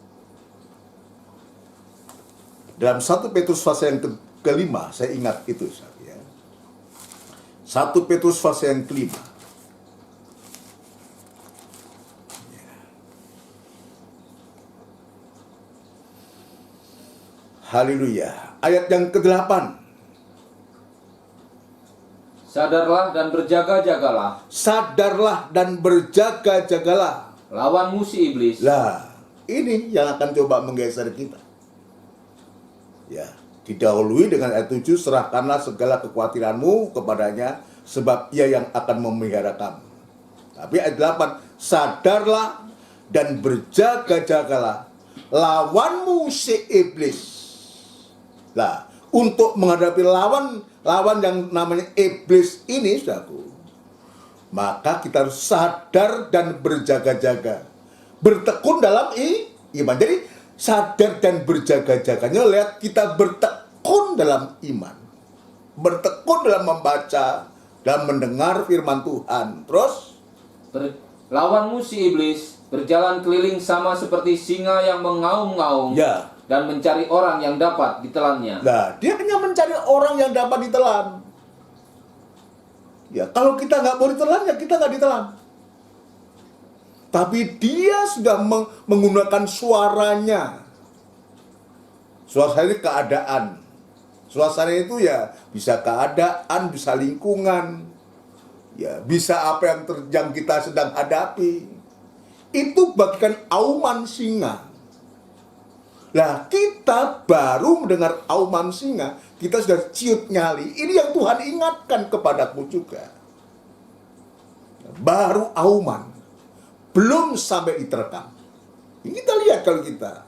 S1: Dalam 1 Petrus pasal yang kelima, saya ingat itu, saudara. 1 Petrus pasal yang kelima. Haleluya. Ayat yang ke-8.
S2: Sadarlah dan berjaga-jagalah.
S1: Sadarlah dan berjaga-jagalah.
S2: Lawan musuh iblis.
S1: Lah, ini yang akan coba menggeser kita. Ya. Didahului dengan ayat 7, serahkanlah segala kekhawatiranmu kepadanya, sebab ia yang akan memelihara kamu. Tapi ayat 8, sadarlah dan berjaga-jagalah, lawanmu si iblis. Nah, untuk menghadapi lawan yang namanya iblis ini, saudaraku, maka kita harus sadar dan berjaga-jaga. Bertekun dalam iman. Jadi, sadar dan berjaga-jaganya lihat kita bertekun dalam iman, bertekun dalam membaca dan mendengar firman Tuhan. Terus
S2: lawanmu si iblis berjalan keliling sama seperti singa yang mengaum-ngaum,
S1: ya,
S2: dan mencari orang yang dapat ditelannya.
S1: Nah, dia hanya mencari orang yang dapat ditelan. Ya, kalau kita nggak mau ditelan, ya kita nggak ditelan. Tapi dia sudah menggunakan suaranya. Suasana ini keadaan. Suasana itu ya bisa keadaan, bisa lingkungan. Ya, bisa apa yang kita sedang hadapi. Itu bagikan auman singa. Nah, kita baru mendengar auman singa, kita sudah ciut nyali. Ini yang Tuhan ingatkan kepadaku juga. Baru auman, belum sampai diterkam. Ini kita lihat kalau kita.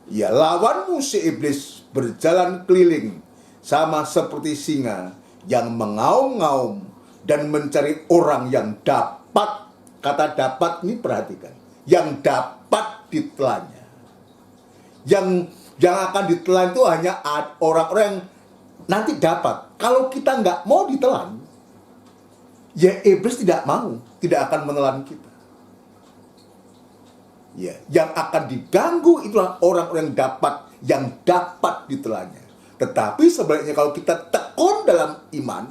S1: Ya, lawanmu si iblis berjalan keliling sama seperti singa yang mengaum-ngaum dan mencari orang yang dapat. Kata dapat ini perhatikan, yang dapat ditelannya. Yang akan ditelan itu hanya orang-orang yang nanti dapat. Kalau kita nggak mau ditelan, ya iblis tidak mau, tidak akan menelan kita. Ya, yang akan diganggu itulah orang-orang yang dapat ditelannya. Tetapi sebaliknya kalau kita tekun dalam iman,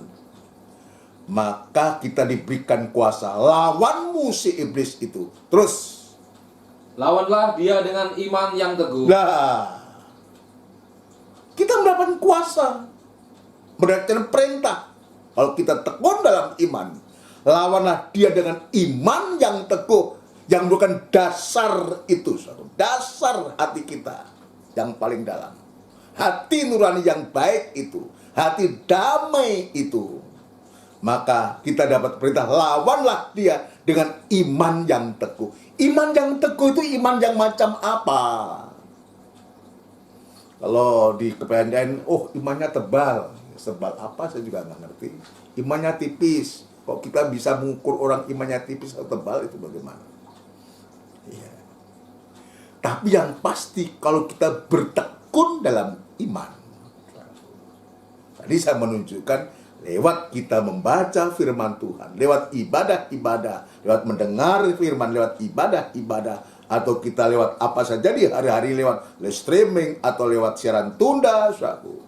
S1: maka kita diberikan kuasa. Lawanmu si iblis itu. Terus,
S2: lawanlah dia dengan iman yang teguh.
S1: nah, kita mendapatkan kuasa, mendapatkan perintah. Kalau kita tekun dalam iman, lawanlah dia dengan iman yang teguh, yang merupakan dasar itu, dasar hati kita yang paling dalam. Hati nurani yang baik itu, hati damai itu. Maka kita dapat perintah, lawanlah dia dengan iman yang teguh. Iman yang teguh itu iman yang macam apa? Kalau di kependekan, imannya tebal. Sebal apa saya juga nggak ngerti. Imannya tipis. Kok kita bisa mengukur orang imannya tipis atau tebal, itu bagaimana? Ya. Tapi yang pasti kalau kita bertekun dalam iman. Tadi saya menunjukkan lewat kita membaca firman Tuhan, lewat ibadah-ibadah, lewat mendengar firman, lewat ibadah-ibadah, atau kita lewat apa saja di hari-hari, lewat live streaming atau lewat siaran tunda, saudaraku,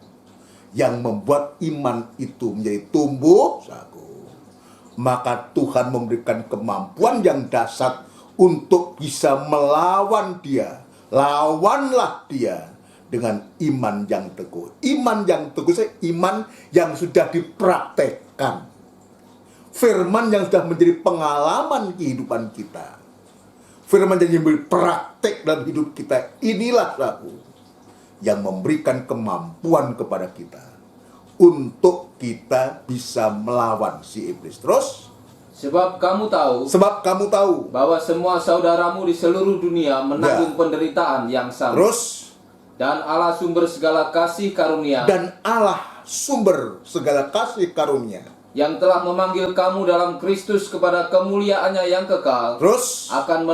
S1: yang membuat iman itu menjadi tumbuh, saudaraku, maka Tuhan memberikan kemampuan yang dahsyat untuk bisa melawan dia. Lawanlah dia dengan iman yang teguh. Iman yang teguh, iman yang sudah dipraktekkan. Firman yang sudah menjadi pengalaman kehidupan kita. Firman yang menjadi praktek dalam hidup kita. Inilah saudaraku yang memberikan kemampuan kepada kita untuk kita bisa melawan si iblis. Terus,
S2: sebab kamu tahu bahwa semua saudaramu di seluruh dunia menanggung penderitaan yang sama.
S1: Terus,
S2: dan Allah sumber segala kasih karunia, yang telah memanggil kamu dalam Kristus kepada kemuliaannya yang kekal,
S1: terus
S2: akan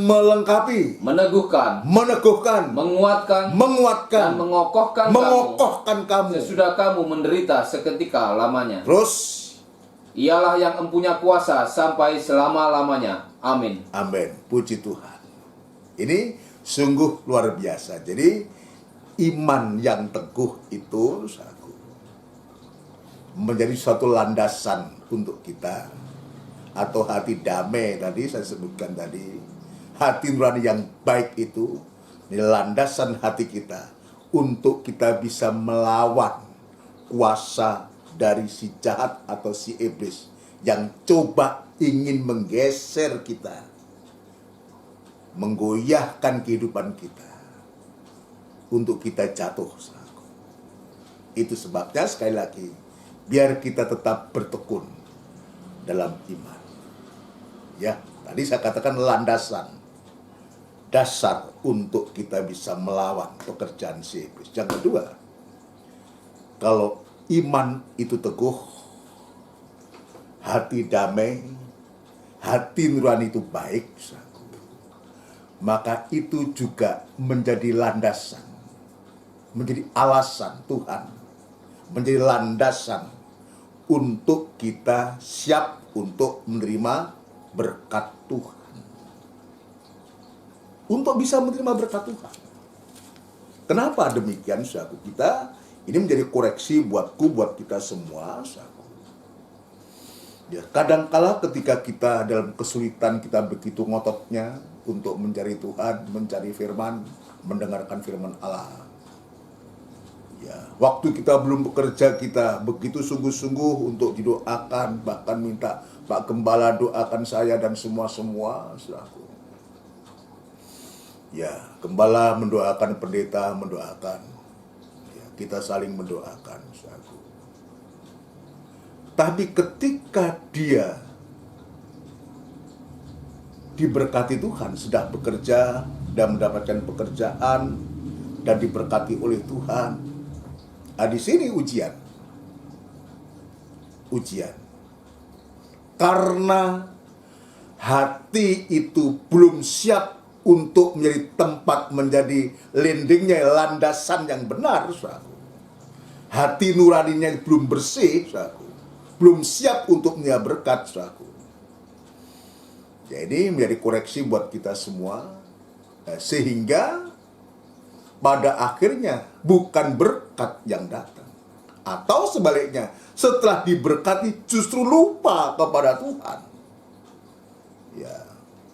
S2: melengkapi, meneguhkan, menguatkan, dan mengokohkan kamu sesudah kamu menderita seketika lamanya.
S1: Terus,
S2: Ialah yang empunya kuasa sampai selama-lamanya. Amin.
S1: Amin. Puji Tuhan. Ini sungguh luar biasa. Jadi iman yang teguh itu menjadi suatu landasan untuk kita, atau hati damai tadi saya sebutkan tadi. Hati nurani yang baik itu ini landasan hati kita untuk kita bisa melawan kuasa dari si jahat atau si iblis yang coba ingin menggeser kita, menggoyahkan kehidupan kita untuk kita jatuh. Itu sebabnya sekali lagi, biar kita tetap bertekun dalam iman. Ya, tadi saya katakan landasan, dasar untuk kita bisa melawan pekerjaan si iblis. Yang kedua, kalau iman itu teguh, hati damai, hati nurani itu baik, maka itu juga menjadi landasan, menjadi alasan Tuhan, menjadi landasan untuk kita siap untuk menerima berkat Tuhan. Untuk bisa menerima berkat Tuhan. Kenapa demikian, saudaraku? Ini menjadi koreksi buatku, buat kita semua. Ya, kadangkala ketika kita dalam kesulitan, kita begitu ngototnya untuk mencari Tuhan, mencari firman, mendengarkan firman Allah. Ya, waktu kita belum bekerja, kita begitu sungguh-sungguh untuk didoakan, bahkan minta Pak Gembala doakan saya dan semua-semua, saudaraku. Ya, gembala mendoakan, pendeta mendoakan. Ya, kita saling mendoakan, saudaraku. Tapi ketika dia diberkati Tuhan, sedang bekerja dan mendapatkan pekerjaan dan diberkati oleh Tuhan, di sini ujian. Karena hati itu belum siap untuk menjadi tempat, menjadi landingnya, landasan yang benar, saudaraku. Hati nuraninya belum bersih, saudaraku. Belum siap untuk menjadi berkat, saudaraku. Jadi menjadi koreksi buat kita semua, sehingga pada akhirnya bukan berkat yang datang, atau sebaliknya, setelah diberkati justru lupa kepada Tuhan. Ya,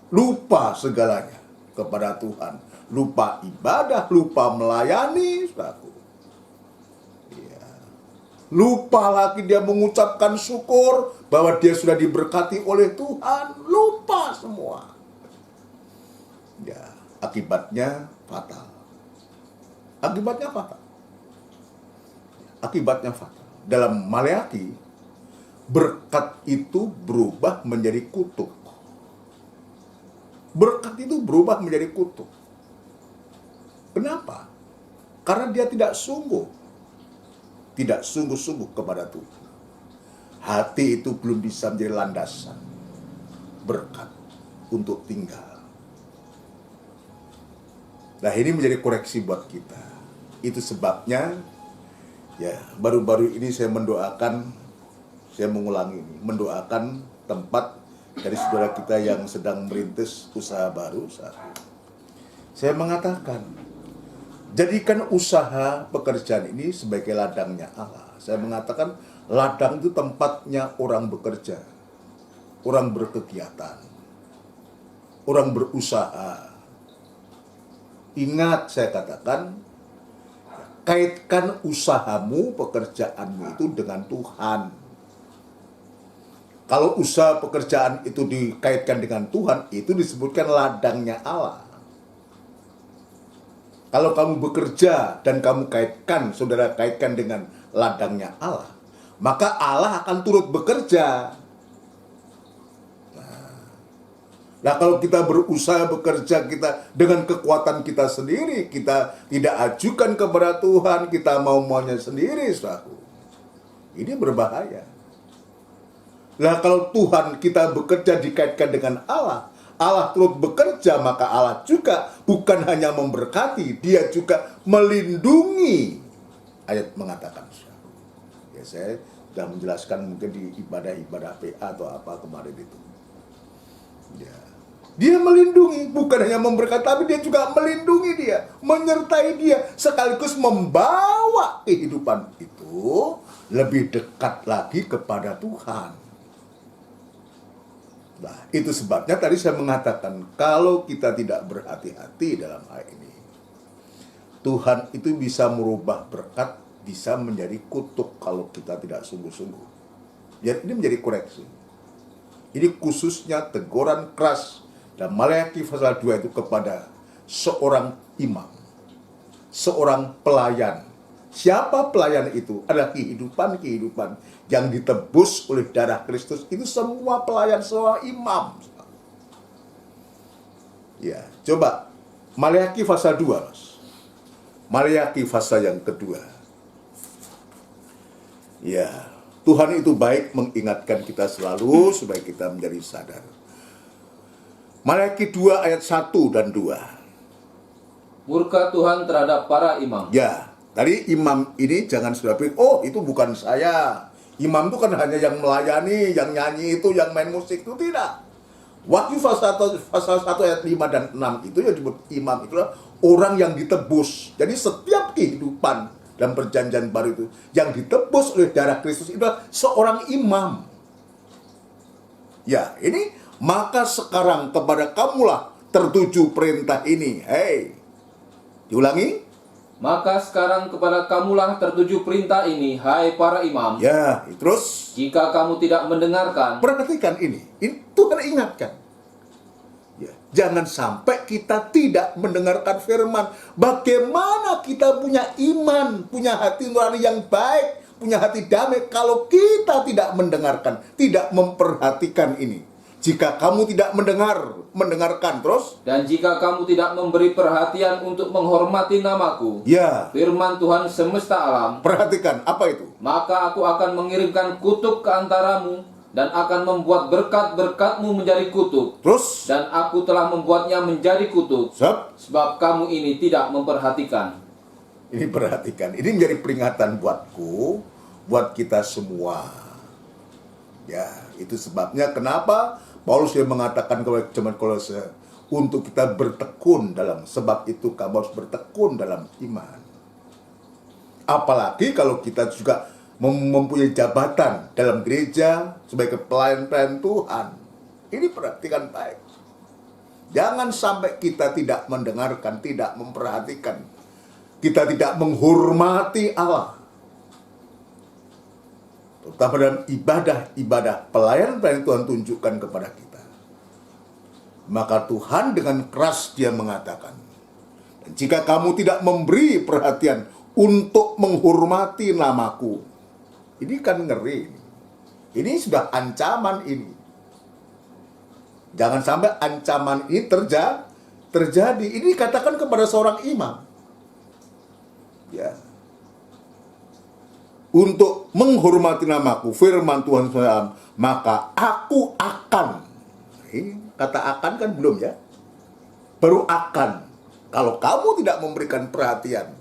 S1: lupa segalanya kepada Tuhan, lupa ibadah, lupa melayani, saudaraku. Ya. Lupa lagi dia mengucapkan syukur bahwa dia sudah diberkati oleh Tuhan, lupa semua. Ya, akibatnya fatal. Akibatnya fatal. Dalam Maleakhi, berkat itu berubah menjadi kutuk. Berkat itu berubah menjadi kutuk. Kenapa? Karena dia tidak sungguh-sungguh kepada Tuhan. Hati itu belum bisa menjadi landasan berkat untuk tinggal. Nah, ini menjadi koreksi buat kita. Itu sebabnya, ya, baru-baru ini saya mendoakan, saya mengulangi ini, mendoakan tempat dari saudara kita yang sedang merintis usaha baru. Saya mengatakan, jadikan usaha pekerjaan ini sebagai ladangnya Allah. Saya mengatakan, ladang itu tempatnya orang bekerja, orang berkegiatan, orang berusaha. Ingat, saya katakan, kaitkan usahamu, pekerjaanmu itu dengan Tuhan. Kalau usaha pekerjaan itu dikaitkan dengan Tuhan, itu disebutkan ladangnya Allah. Kalau kamu bekerja dan kamu kaitkan, saudara kaitkan dengan ladangnya Allah, maka Allah akan turut bekerja. Nah, kalau kita berusaha bekerja kita dengan kekuatan kita sendiri, kita tidak ajukan kepada Tuhan, kita mau-maunya sendiri, saudaraku. Ini berbahaya. Nah, kalau Tuhan kita bekerja dikaitkan dengan Allah, Allah turut bekerja, maka Allah juga bukan hanya memberkati, dia juga melindungi. Ayat mengatakan, ya, saya sudah menjelaskan mungkin di ibadah-ibadah PA atau apa kemarin itu. Ya. Dia melindungi, bukan hanya memberkati, tapi dia juga melindungi dia, menyertai dia, sekaligus membawa kehidupan itu lebih dekat lagi kepada Tuhan. Nah, itu sebabnya tadi saya mengatakan, kalau kita tidak berhati-hati dalam hal ini, Tuhan itu bisa merubah berkat, bisa menjadi kutuk kalau kita tidak sungguh-sungguh. Jadi ini menjadi koreksi. Ini khususnya teguran keras dan Maleakhi pasal 2 itu kepada seorang imam, seorang pelayan. Siapa pelayan itu? Adalah kehidupan yang ditebus oleh darah Kristus. Itu semua pelayan, seorang imam. Ya, coba Maleakhi pasal 2, Mas. Maleakhi pasal yang kedua. Ya, Tuhan itu baik mengingatkan kita selalu supaya kita menjadi sadar. Maleakhi 2 ayat 1 dan 2.
S2: Murka Tuhan terhadap para imam.
S1: Ya, tadi imam ini jangan sudah pikir, oh itu bukan saya. Imam itu kan hanya yang melayani, yang nyanyi itu, yang main musik itu, tidak. Wahyu pasal 1 ayat 5 dan 6 itu yang disebut imam itulah orang yang ditebus. Jadi setiap kehidupan dan perjanjian baru itu yang ditebus oleh darah Kristus itu adalah seorang imam. Ya, ini maka sekarang kepada kamulah tertuju perintah ini. Hei, diulangi.
S2: Maka sekarang kepada kamulah tertuju perintah ini, hai para imam.
S1: Ya, terus.
S2: Jika kamu tidak mendengarkan.
S1: Perhatikan ini Tuhan ingatkan. Ya, Jangan sampai kita tidak mendengarkan firman. Bagaimana kita punya iman, punya hati nurani yang baik, punya hati damai kalau kita tidak mendengarkan, tidak memperhatikan ini. Jika kamu tidak mendengarkan terus.
S2: Dan jika kamu tidak memberi perhatian untuk menghormati namaku,
S1: Ya.
S2: firman Tuhan semesta alam,
S1: Perhatikan, apa itu?
S2: maka aku akan mengirimkan kutuk ke antaramu, dan akan membuat berkat-berkatmu menjadi kutuk.
S1: Terus.
S2: Dan aku telah membuatnya menjadi kutuk, sebab kamu ini tidak memperhatikan.
S1: Ini perhatikan, ini menjadi peringatan buatku, buat kita semua. Ya, itu sebabnya kenapa Paulus dia mengatakan kepada jemaat Kolose untuk kita bertekun dalam, sebab itu kamu harus bertekun dalam iman. Apalagi kalau kita juga mempunyai jabatan dalam gereja sebagai pelayan-pelayan Tuhan. Ini perhatikan baik. Jangan sampai kita tidak mendengarkan, tidak memperhatikan. Kita tidak menghormati Allah. Terutama dalam ibadah pelayan-pelayan Tuhan tunjukkan kepada kita. Maka Tuhan dengan keras dia mengatakan, jika kamu tidak memberi perhatian untuk menghormati namaku. Ini kan ngeri. Ini sudah ancaman ini. Jangan sampai ancaman ini terjadi. Ini katakan kepada seorang imam. Ya. Untuk menghormati namaku, firman Tuhan SAW, maka aku akan. Ini kata akan kan belum ya. Baru akan. Kalau kamu tidak memberikan perhatian,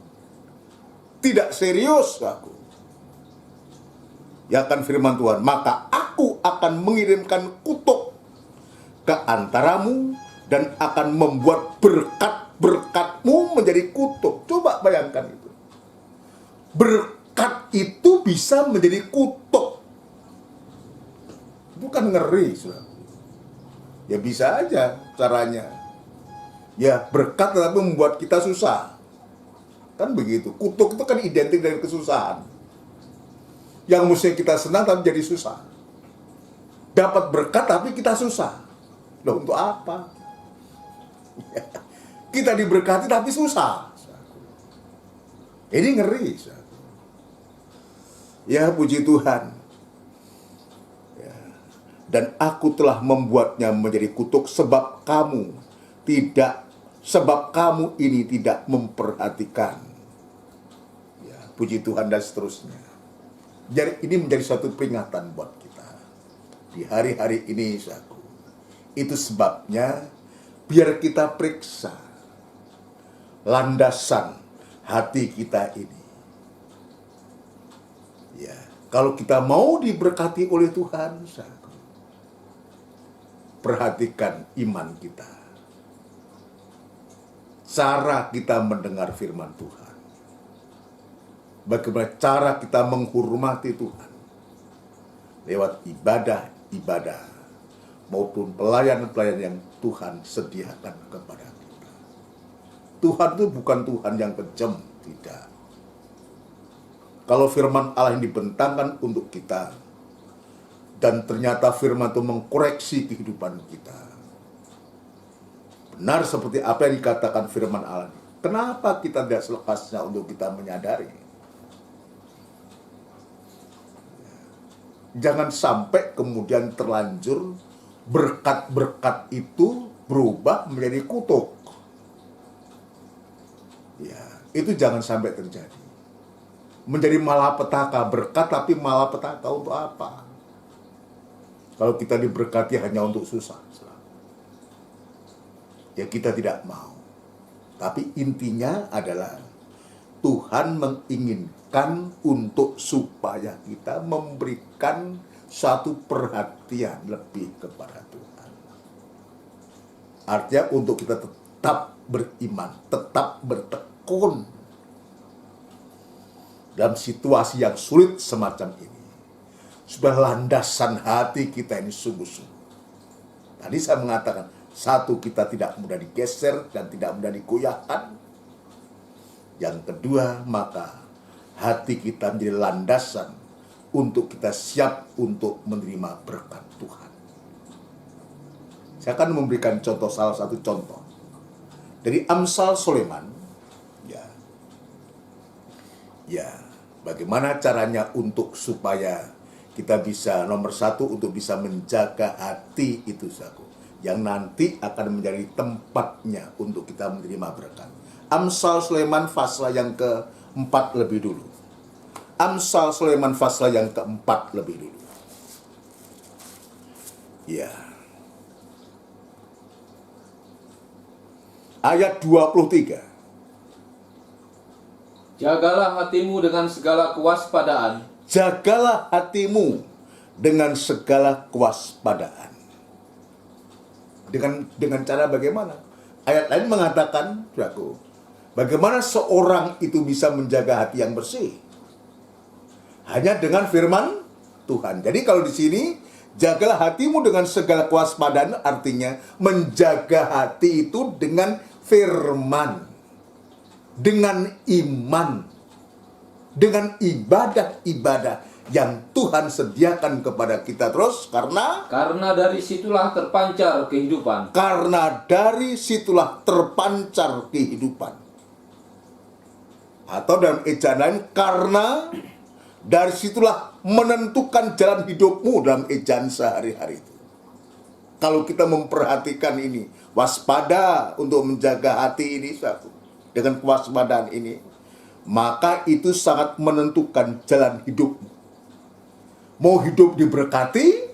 S1: tidak serius aku. Ya kan firman Tuhan, maka aku akan mengirimkan kutuk ke antaramu dan akan membuat berkat-berkatmu menjadi kutuk. Coba bayangkan itu. Berkat itu bisa menjadi kutuk. Bukan ngeri, saudara. Ya bisa aja caranya. Ya berkat tetapi membuat kita susah. Kan begitu. Kutuk itu kan identik dengan kesusahan. Yang mestinya kita senang tapi jadi susah. Dapat berkat tapi kita susah. Loh, untuk apa? Kita diberkati tapi susah. Ini ngeri. Ya puji Tuhan. Ya. Dan aku telah membuatnya menjadi kutuk sebab kamu ini tidak memperhatikan. Ya, puji Tuhan dan seterusnya. Jadi ini menjadi suatu peringatan buat kita di hari-hari ini, saudaraku. Itu sebabnya biar kita periksa landasan hati kita ini. Ya, kalau kita mau diberkati oleh Tuhan, saudaraku, perhatikan iman kita. Cara kita mendengar firman Tuhan. Bagaimana cara kita menghormati Tuhan lewat ibadah-ibadah maupun pelayan-pelayan yang Tuhan sediakan kepada kita. Tuhan itu bukan Tuhan yang kejam, tidak. Kalau firman Allah yang dibentangkan untuk kita dan ternyata firman itu mengkoreksi kehidupan kita, benar seperti apa yang dikatakan firman Allah, kenapa kita tidak selepasnya untuk kita menyadari? Jangan sampai kemudian terlanjur berkat-berkat itu berubah menjadi kutuk. Ya, itu jangan sampai terjadi. Menjadi malapetaka berkat tapi malapetaka untuk apa? Kalau kita diberkati hanya untuk susah. Ya kita tidak mau. Tapi intinya adalah Tuhan menginginkan untuk supaya kita memberikan satu perhatian lebih kepada Tuhan. Artinya untuk kita tetap beriman, tetap bertekun dalam situasi yang sulit semacam ini. Supaya landasan hati kita ini sungguh-sungguh. Tadi saya mengatakan, satu, kita tidak mudah digeser dan tidak mudah digoyahkan. Yang kedua, maka hati kita menjadi landasan untuk kita siap untuk menerima berkat Tuhan. Saya akan memberikan contoh, salah satu contoh dari Amsal Sulaiman. Ya, bagaimana caranya untuk supaya kita bisa, nomor satu, untuk bisa menjaga hati itu, saudaraku, yang nanti akan menjadi tempatnya untuk kita menerima berkat. Amsal Sulaiman pasal yang keempat lebih dulu. Amsal Sulaiman pasal yang keempat lebih dulu. Ya. Ayat 23.
S2: Jagalah hatimu dengan segala kewaspadaan.
S1: Jagalah hatimu dengan segala kewaspadaan. Dengan cara bagaimana? Ayat lain mengatakan, saudaraku, bagaimana seorang itu bisa menjaga hati yang bersih? Hanya dengan firman Tuhan. Jadi kalau di sini, jagalah hatimu dengan segala kewaspadaan, artinya menjaga hati itu dengan firman, dengan iman, dengan ibadah-ibadah yang Tuhan sediakan kepada kita terus,
S2: karena dari situlah terpancar kehidupan.
S1: Karena dari situlah terpancar kehidupan. Atau dalam ejaan lain, karena dari situlah menentukan jalan hidupmu dalam ejaan sehari-hari itu. Kalau kita memperhatikan ini, waspada untuk menjaga hati ini, dengan kewaspadaan ini, maka itu sangat menentukan jalan hidupmu. Mau hidup diberkati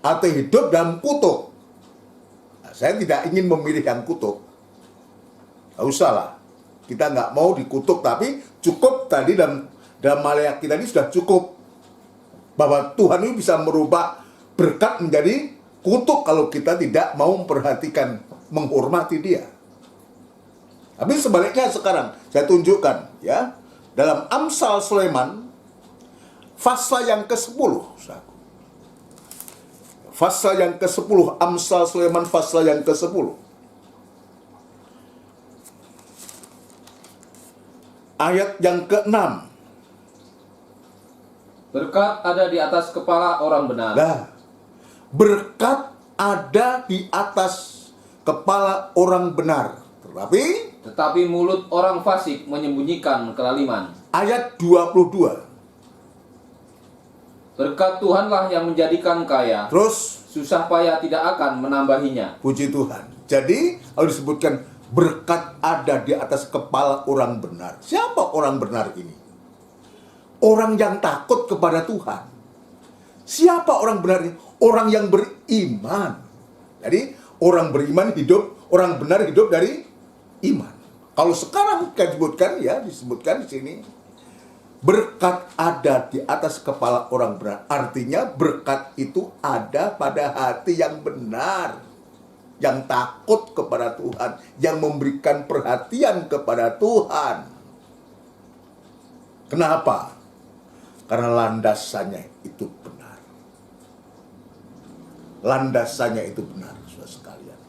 S1: atau hidup dalam kutuk. Nah, saya tidak ingin memilih yang kutuk. Nggak usah lah. Kita nggak mau dikutuk, tapi cukup tadi dalam Maleakhi kita ini sudah cukup. Bahwa Tuhan ini bisa merubah berkat menjadi kutuk kalau kita tidak mau memperhatikan, menghormati Dia. Tapi sebaliknya sekarang saya tunjukkan, ya, dalam Amsal Sulaiman pasal yang ke-10. Pasal yang ke-10, Amsal Sulaiman pasal yang ke-10. Ayat yang ke-6.
S2: Berkat ada di atas kepala orang benar.
S1: Nah, berkat ada di atas kepala orang benar.
S2: Tetapi mulut orang fasik menyembunyikan kelaliman.
S1: Ayat 22.
S2: Berkat Tuhanlah yang menjadikan kaya.
S1: Terus,
S2: susah payah tidak akan menambahinya.
S1: Puji Tuhan. Jadi, harus disebutkan berkat ada di atas kepala orang benar. Siapa orang benar ini? Orang yang takut kepada Tuhan. Siapa orang benar ini? Orang yang beriman. Jadi, orang beriman hidup, orang benar hidup dari iman. Kalau sekarang disebutkan di sini, berkat ada di atas kepala orang benar. Artinya berkat itu ada pada hati yang benar, yang takut kepada Tuhan, yang memberikan perhatian kepada Tuhan. Kenapa? Karena landasannya itu benar. Landasannya itu benar, saudara sekalian.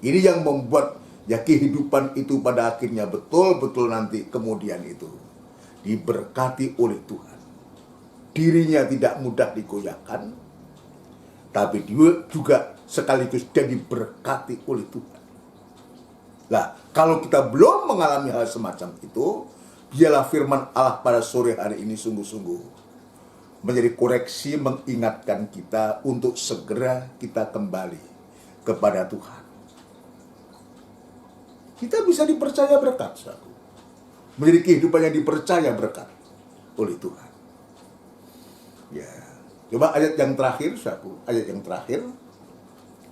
S1: Ini yang membuat kehidupan itu pada akhirnya betul-betul nanti kemudian itu diberkati oleh Tuhan. Dirinya tidak mudah digoyahkan, tapi dia juga sekaligus dia diberkati oleh Tuhan. Nah, kalau kita belum mengalami hal semacam itu, biarlah firman Allah pada sore hari ini sungguh-sungguh menjadi koreksi, mengingatkan kita untuk segera kita kembali kepada Tuhan. Kita bisa dipercaya berkat, saudara. Menjadi kehidupan yang dipercaya berkat oleh Tuhan. Ya, coba ayat yang terakhir, saudara. Ayat yang terakhir,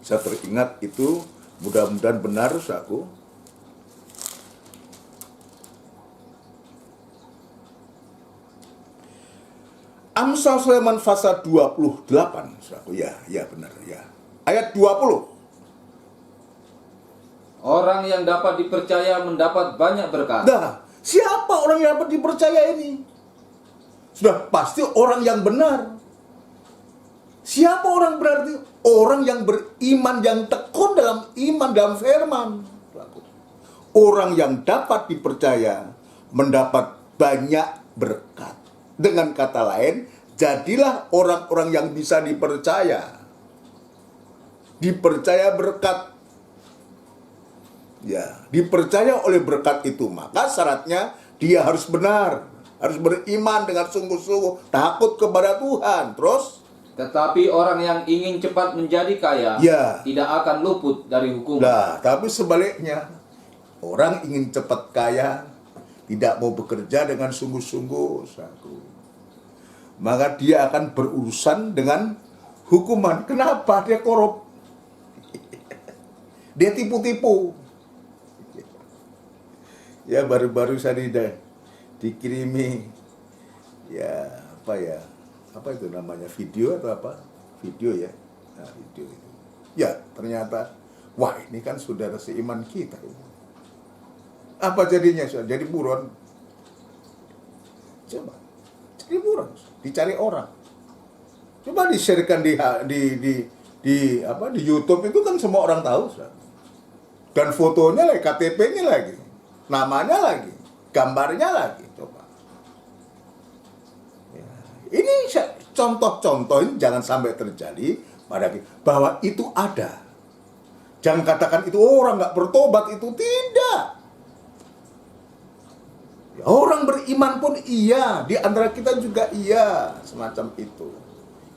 S1: saya teringat itu, mudah-mudahan benar, saudara. Amsal Sulaiman pasal 28, saudara. Ya benar, ya. Ayat 20.
S2: Orang yang dapat dipercaya mendapat banyak berkat.
S1: Nah, siapa orang yang dapat dipercaya ini? Sudah pasti orang yang benar. Siapa orang benar itu? Orang yang beriman, yang tekun dalam iman, dalam firman. Orang yang dapat dipercaya mendapat banyak berkat. Dengan kata lain, jadilah orang-orang yang bisa dipercaya. dipercaya berkat. Ya, dipercaya oleh berkat itu, maka syaratnya dia harus benar, harus beriman dengan sungguh-sungguh, takut kepada Tuhan. Terus,
S2: Tetapi orang yang ingin cepat menjadi kaya
S1: ya,
S2: tidak akan luput dari hukuman.
S1: nah, tapi sebaliknya, orang ingin cepat kaya, tidak mau bekerja dengan sungguh-sungguh, maka dia akan berurusan dengan hukuman. Kenapa? Dia korup. Dia tipu-tipu. Ya, baru-baru saya dikirimi, ya, apa itu namanya, video atau apa? Video ya, nah, video itu. Ya, ternyata, wah, ini kan saudara seiman kita. Apa jadinya? Jadi buron. Coba, jadi buron, dicari orang. Coba di-sharekan di YouTube, itu kan semua orang tahu. Dan fotonya lagi, KTP-nya lagi, namanya lagi, gambarnya lagi. Coba. Ya, ini contoh-contoh ini jangan sampai terjadi pada kita, bahwa itu ada. Jangan katakan itu orang nggak bertobat, itu tidak. Ya, orang beriman pun iya, di antara kita juga iya, semacam itu.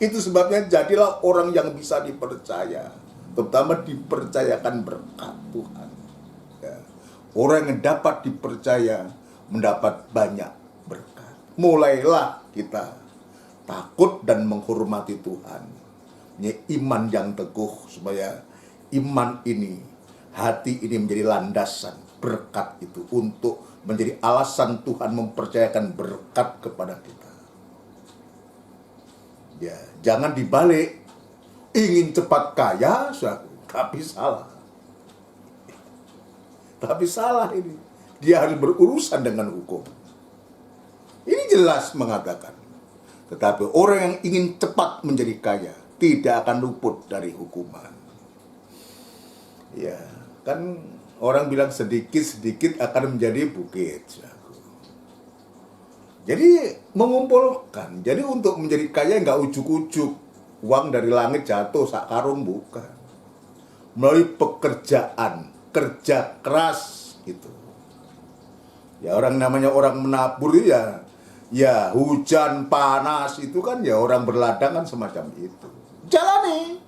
S1: Itu sebabnya jadilah orang yang bisa dipercaya, terutama dipercayakan berkat Tuhan. Ya. Orang yang dapat dipercaya mendapat banyak berkat. Mulailah kita takut dan menghormati Tuhan. Punya iman yang teguh, supaya iman ini, hati ini menjadi landasan berkat itu, untuk menjadi alasan Tuhan mempercayakan berkat kepada kita. Ya, jangan dibalik, ingin cepat kaya, tapi salah. Tapi salah ini. Dia harus berurusan dengan hukum. Ini jelas mengatakan. Tetapi orang yang ingin cepat menjadi kaya tidak akan luput dari hukuman. Ya, kan orang bilang sedikit-sedikit akan menjadi bukit. Jadi mengumpulkan. Jadi untuk menjadi kaya nggak ujuk-ujuk. Uang dari langit jatuh sak karung, bukan. Melalui pekerjaan, kerja keras gitu. Ya, orang namanya orang menabur ya hujan, panas itu kan, ya orang berladang kan semacam itu. Jalani.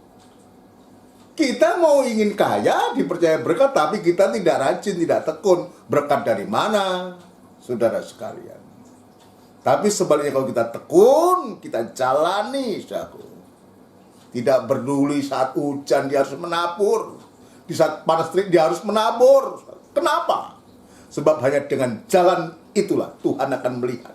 S1: Kita mau ingin kaya, dipercaya berkat, tapi kita tidak rajin, tidak tekun. Berkat dari mana, saudara sekalian? Tapi sebaliknya, kalau kita tekun, kita jalani, saudaraku. Tidak peduli saat hujan dia harus menabur, di saat panas terik dia harus menabur. Kenapa? Sebab hanya dengan jalan itulah Tuhan akan melihat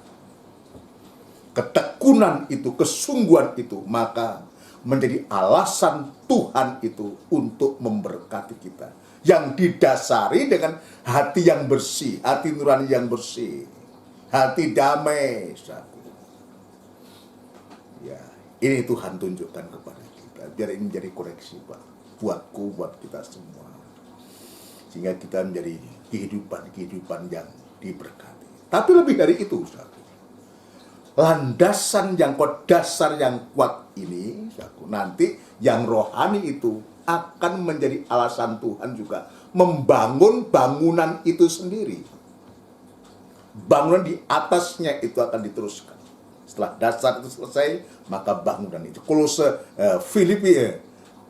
S1: ketekunan itu, kesungguhan itu, maka menjadi alasan Tuhan itu untuk memberkati kita, yang didasari dengan hati yang bersih, hati nurani yang bersih, hati damai. Ya, ini Tuhan tunjukkan kepada kita, biar ini menjadi koreksi buatku, buat kita semua, sehingga kita menjadi kehidupan yang diberkati. Tapi lebih dari itu, landasan yang kuat, dasar yang kuat ini, nanti yang rohani itu akan menjadi alasan Tuhan juga membangun bangunan itu sendiri. Bangunan di atasnya itu akan diteruskan. Setelah dasar itu selesai, maka bangunan itu.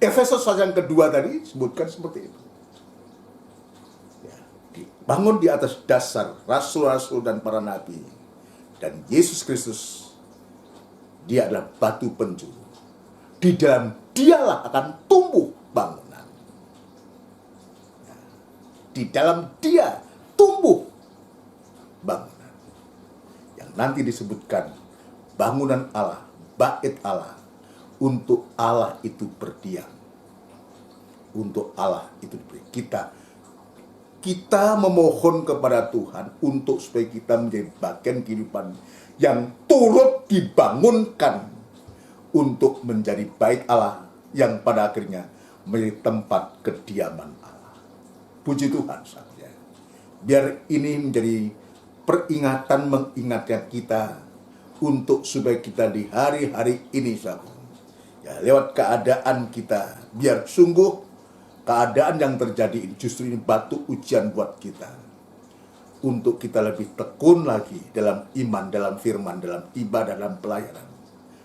S1: Efesus yang kedua tadi sebutkan seperti itu. Ya, dibangun di atas dasar rasul-rasul dan para nabi. Dan Yesus Kristus, dia adalah batu penjuru. Di dalam dialah akan tumbuh bangunan. Ya, di dalam dia tumbuh bangunan. Yang nanti disebutkan bangunan Allah, bait Allah. Untuk Allah itu berdiam. Untuk Allah itu diberi. Kita memohon kepada Tuhan untuk supaya kita menjadi bagian kehidupan yang turut dibangunkan untuk menjadi bait Allah, yang pada akhirnya menjadi tempat kediaman Allah. Puji Tuhan, saudara. Biar ini menjadi peringatan, mengingatkan kita untuk supaya kita di hari-hari ini, saudara, Ya, lewat keadaan kita, biar sungguh keadaan yang terjadi ini justru ini batu ujian buat kita. Untuk kita lebih tekun lagi dalam iman, dalam firman, dalam ibadah, dalam pelayanan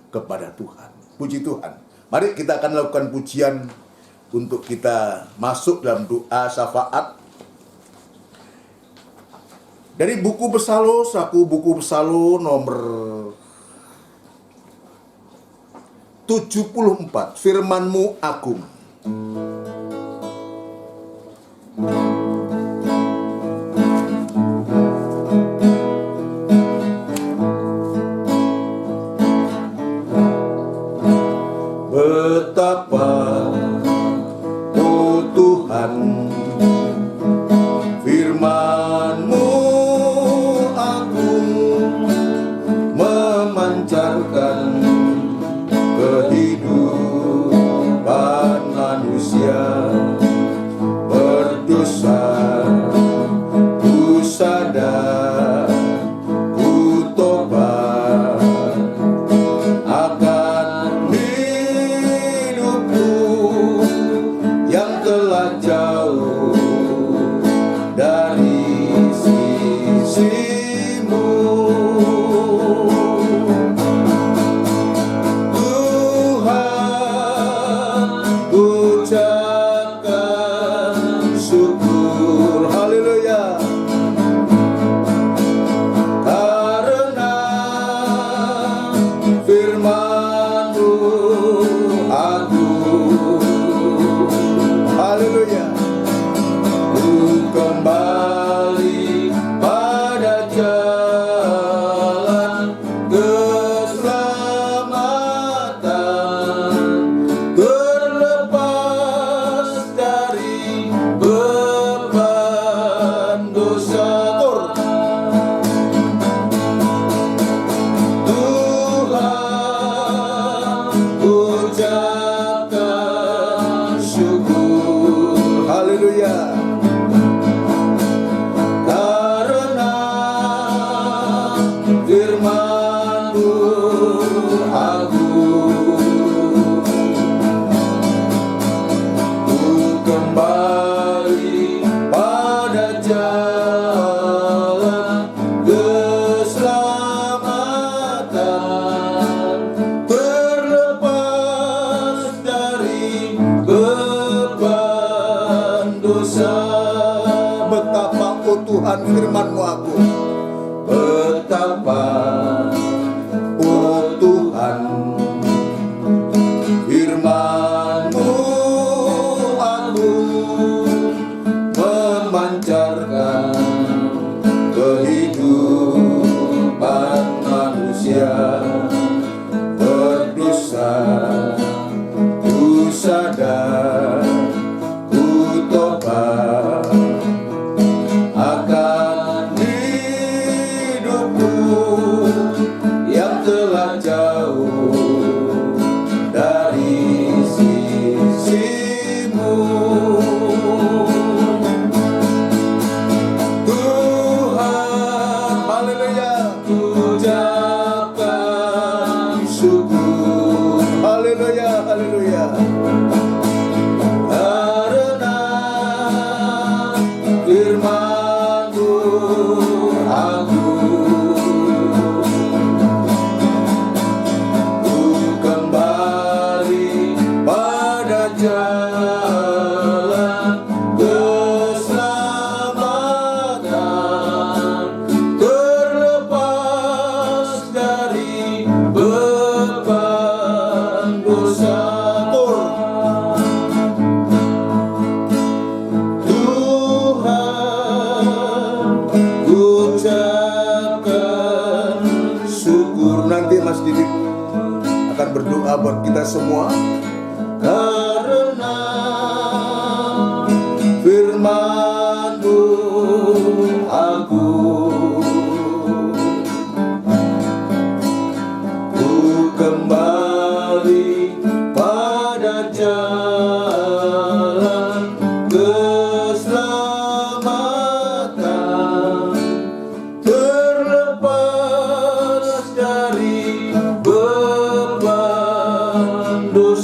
S1: kepada Tuhan. Puji Tuhan. Mari kita akan lakukan pujian untuk kita masuk dalam doa syafaat. Dari buku Psalm, buku Psalm nomor 74, firman-Mu agung. Betapa, oh Tuhan, firman-Mu agung, memancarkan kehidupan manusia berdosa. Ku sadar, ku tobat akan hidupku yang telah jauh dari sisi-Mu. Kembali pada jalan keselamatan, terlepas dari beban dosa. Tuhan, ucapkan syukur. Haleluya. Firman-Mu agung, ku kembali pada jalan keselamatan, terlepas dari beban dosa. Betapa, oh Tuhan, firman-Mu agung. Betapa, oh Tuhan, firman-Mu agung, memancarkan kehidupan manusia berdosa. Ku sadar, ku tobat akan yang telah jauh dari sisi-Mu. Tuhan, haleluya, ucapkan syukur. Haleluya, haleluya. Karena firman-Mu agung, jalan keselamatan, terlepas dari beban dosa. Tuhan, ucapkan syukur. Nanti Mas Didi akan berdoa buat kita semua. Karena firman-Mu agung, ku kembali pada jalan keselamatan, terlepas dari beban dosa.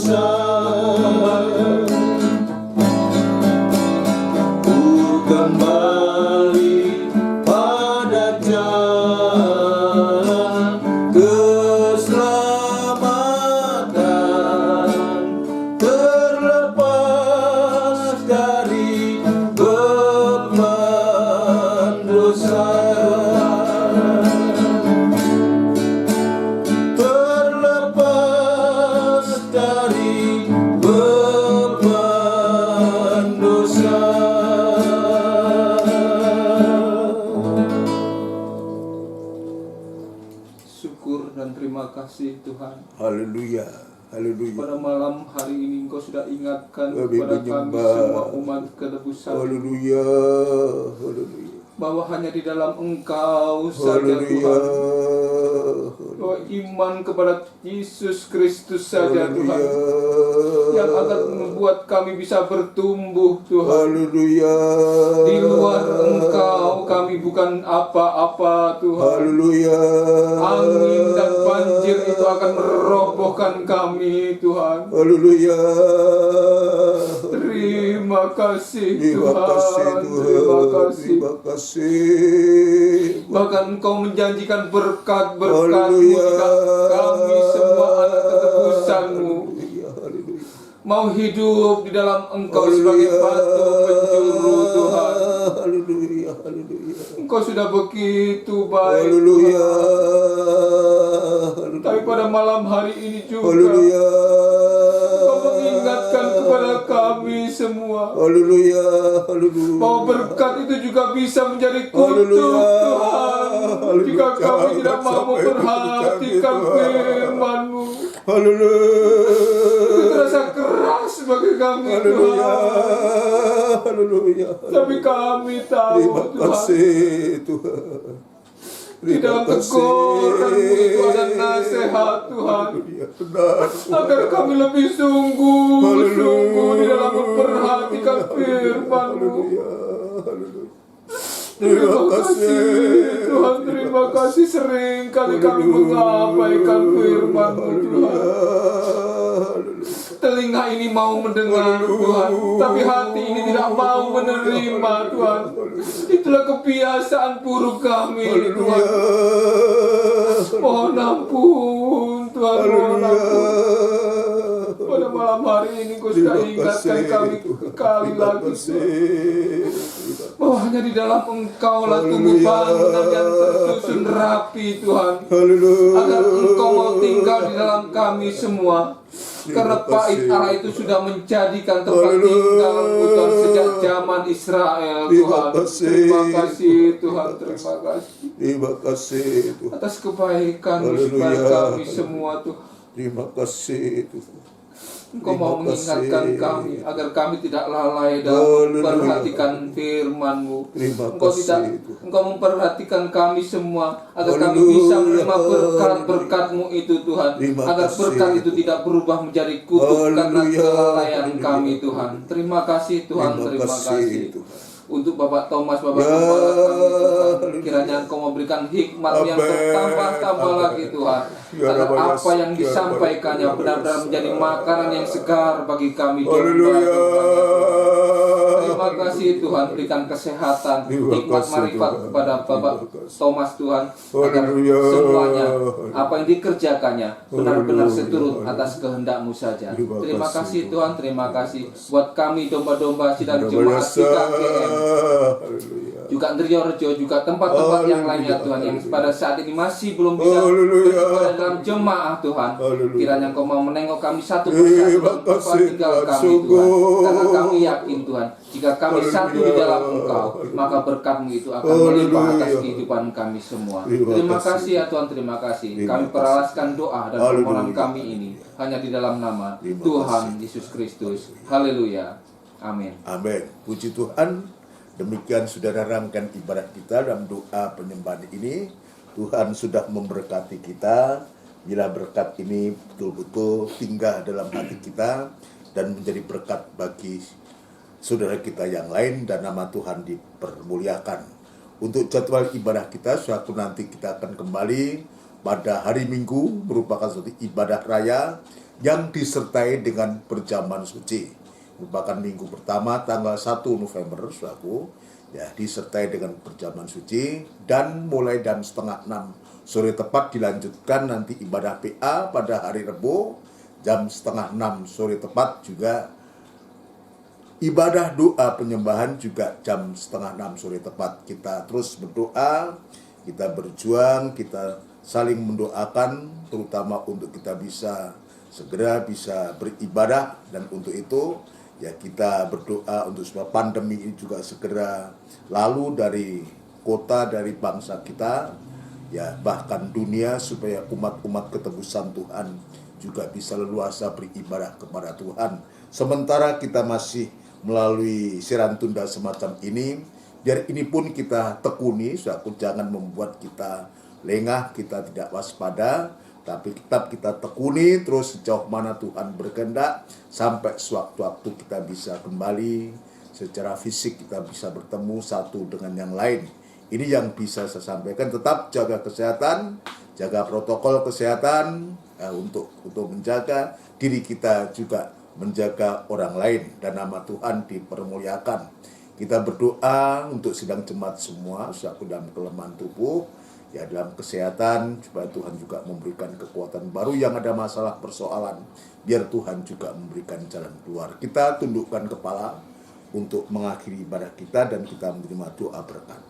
S1: Haleluya. Haleluya.
S2: Pada malam hari ini Engkau sudah ingatkan
S1: Kami
S2: kepada kami
S1: menyembah.
S2: semua umat ketebusan
S1: Haleluya. Haleluya.
S2: bahwa hanya di dalam Engkau saja
S1: Haleluya.
S2: Tuhan, bahwa iman kepada Yesus Kristus saja Tuhan yang akan membuat kami bisa bertumbuh Tuhan.
S1: Haleluya.
S2: Di luar Engkau kami bukan apa-apa Tuhan.
S1: Haleluya.
S2: Angin dan banjir itu akan merobohkan kami Tuhan.
S1: Haleluya.
S2: Terima kasih
S1: Terima
S2: Tuhan.
S1: kasih
S2: Terima
S1: Tuhan.
S2: kasih.
S1: Terima kasih.
S2: Bahkan Engkau menjanjikan berkat-berkat-Mu
S1: Haleluya.
S2: jika kami semua anak ketebusan-Mu
S1: Haleluya. Haleluya.
S2: mau hidup di dalam Engkau sebagai batu penjuru Tuhan.
S1: Haleluya. Haleluya.
S2: Engkau sudah begitu baik
S1: Haleluya.
S2: Tuhan. Tapi pada malam hari ini juga
S1: Haleluya.
S2: Engkau mengingatkan kepada kami semua
S1: Haleluya. Haleluya.
S2: bahwa berkat itu juga bisa menjadi kutuk
S1: Haleluya.
S2: Tuhan jika kami tidak mau memperhatikan firman-Mu.
S1: Haleluya.
S2: Itu terasa keras bagi kami
S1: Haleluya.
S2: Tuhan.
S1: Haleluya.
S2: Tapi kami tahu
S1: Terima
S2: Tuhan,
S1: kasih Tuhan.
S2: di dalam teguran-Mu itu ada nasihat Tuhan,
S1: Haleluya. Benar.
S2: agar kami lebih sungguh-sungguh di dalam memperhatikan firman-Mu.
S1: Haleluya. Haleluya.
S2: Terima kasih Tuhan, terima kasih. Sering kali kami mengabaikan firman-Mu Tuhan. Telinga ini mau mendengar Tuhan, tapi hati ini tidak mau menerima Tuhan. Itulah kebiasaan buruk kami Tuhan. Mohon ampun Tuhan, mohon ampun. Pada malam hari ini Kau sudah ingatkan kami sekali lagi bahwa hanya di dalam Engkau lah tumbuh bangunan yang tersusun rapi Tuhan, agar Engkau mau tinggal di dalam kami semua. Karena pahit Allah itu sudah menjadikan tempat tinggal Tuhan sejak zaman Israel Tuhan. Terima kasih Tuhan, terima kasih.
S1: Terima kasih Tuhan.
S2: Atas kebaikan kepada kami semua Tuhan.
S1: Terima kasih Tuhan.
S2: Engkau mau
S1: Terima
S2: mengingatkan
S1: kasih.
S2: kami agar kami tidak lalai dalam
S1: Haleluya.
S2: memperhatikan firman-Mu.
S1: Terima
S2: Engkau
S1: kasih,
S2: tidak,
S1: Tuhan.
S2: Engkau memperhatikan kami semua agar kami
S1: Haleluya.
S2: bisa menerima berkat-berkat-Mu itu Tuhan.
S1: Terima
S2: Agar
S1: kasih,
S2: berkat itu
S1: Tuhan.
S2: tidak berubah menjadi kutuk karena
S1: Haleluya.
S2: kelalaian
S1: Haleluya.
S2: kami Tuhan. Terima kasih Tuhan, terima kasih.
S1: Tuhan.
S2: Untuk Bapak Thomas, Bapak
S1: Ya,
S2: Gembala kami Tuhan,
S1: haleluya.
S2: kiranya Engkau memberikan hikmat yang
S1: Amin.
S2: bertambah-tambah
S1: Amin.
S2: lagi Tuhan,
S1: Ya,
S2: agar
S1: Rabbi,
S2: apa yang
S1: ya,
S2: disampaikannya
S1: Rabbi,
S2: benar-benar menjadi makanan yang segar bagi kami
S1: Haleluya.
S2: Terima kasih Tuhan, berikan kesehatan,
S1: Terima
S2: hikmat
S1: kasih,
S2: marifat
S1: Tuhan.
S2: kepada Bapak
S1: Terima kasih.
S2: Thomas Tuhan, agar
S1: Haleluya.
S2: semuanya apa yang dikerjakannya benar-benar
S1: Haleluya.
S2: seturut atas kehendak-Mu saja.
S1: Terima
S2: Terima
S1: kasih,
S2: kasih
S1: Tuhan.
S2: Tuhan, terima kasih buat kami domba-domba sidang
S1: Terima
S2: jemaat
S1: kasih.
S2: kita GM,
S1: Haleluya.
S2: juga Ndriorejo, juga tempat-tempat yang lainnya Tuhan yang pada saat ini masih belum bisa
S1: Haleluya.
S2: beribadah dalam jemaah Tuhan.
S1: Haleluya.
S2: Kiranya Engkau mau menengok kami satu persatu
S1: Terima
S2: dalam tempat
S1: kasih,
S2: tinggal
S1: Tuhan.
S2: kami
S1: Sungguh.
S2: Tuhan. Karena kami yakin Tuhan, jika kami
S1: Haleluya.
S2: satu di dalam Engkau, maka berkat-Mu itu akan melimpah atas kehidupan kami semua.
S1: Terima
S2: kasih
S1: kasih.
S2: ya Tuhan, terima kasih.
S1: Terima
S2: Kami
S1: kasih.
S2: peralaskan doa dan
S1: Haleluya.
S2: permohonan kami ini hanya di dalam nama
S1: Terima
S2: Tuhan
S1: kasih.
S2: Yesus Kristus. Haleluya. Amin.
S1: Amin. Puji Tuhan. Demikian saudara rangkaian ibadat kita dalam doa penyembahan ini. Tuhan sudah memberkati kita. Bila berkat ini betul-betul tinggal dalam hati kita dan menjadi berkat bagi saudara kita yang lain dan nama Tuhan dipermuliakan. Untuk jadwal ibadah kita, suatu nanti kita akan kembali pada hari Minggu, merupakan suatu ibadah raya yang disertai dengan berjaman suci. Merupakan minggu pertama tanggal 1 November, saudaraku, ya, disertai dengan berjaman suci, dan mulai jam 5:30 sore tepat dilanjutkan nanti ibadah PA pada hari Rebo jam 5:30 sore tepat, juga ibadah doa penyembahan juga jam 5:30 sore tepat. Kita terus berdoa, kita berjuang, kita saling mendoakan, terutama untuk kita bisa segera bisa beribadah, dan untuk itu ya kita berdoa untuk supaya pandemi ini juga segera lalu dari kota, dari bangsa kita, ya bahkan dunia, supaya umat-umat ketebusan Tuhan juga bisa leluasa beribadah kepada Tuhan. Sementara kita masih melalui siaran tunda semacam ini, biar ini pun kita tekuni, saudaraku, jangan membuat kita lengah, kita tidak waspada, tapi tetap kita tekuni terus sejauh mana Tuhan berkehendak, sampai sewaktu-waktu kita bisa kembali secara fisik, kita bisa bertemu satu dengan yang lain. Ini yang bisa saya sampaikan. Tetap jaga kesehatan, jaga protokol kesehatan, untuk menjaga diri kita, juga menjaga orang lain, dan nama Tuhan dipermuliakan. Kita berdoa untuk sidang jemaat semua, saudaraku, dalam kelemahan tubuh, ya dalam kesehatan, supaya Tuhan juga memberikan kekuatan baru. Yang ada masalah persoalan, biar Tuhan juga memberikan jalan keluar. Kita tundukkan kepala untuk mengakhiri ibadah kita, dan kita menerima doa berkat.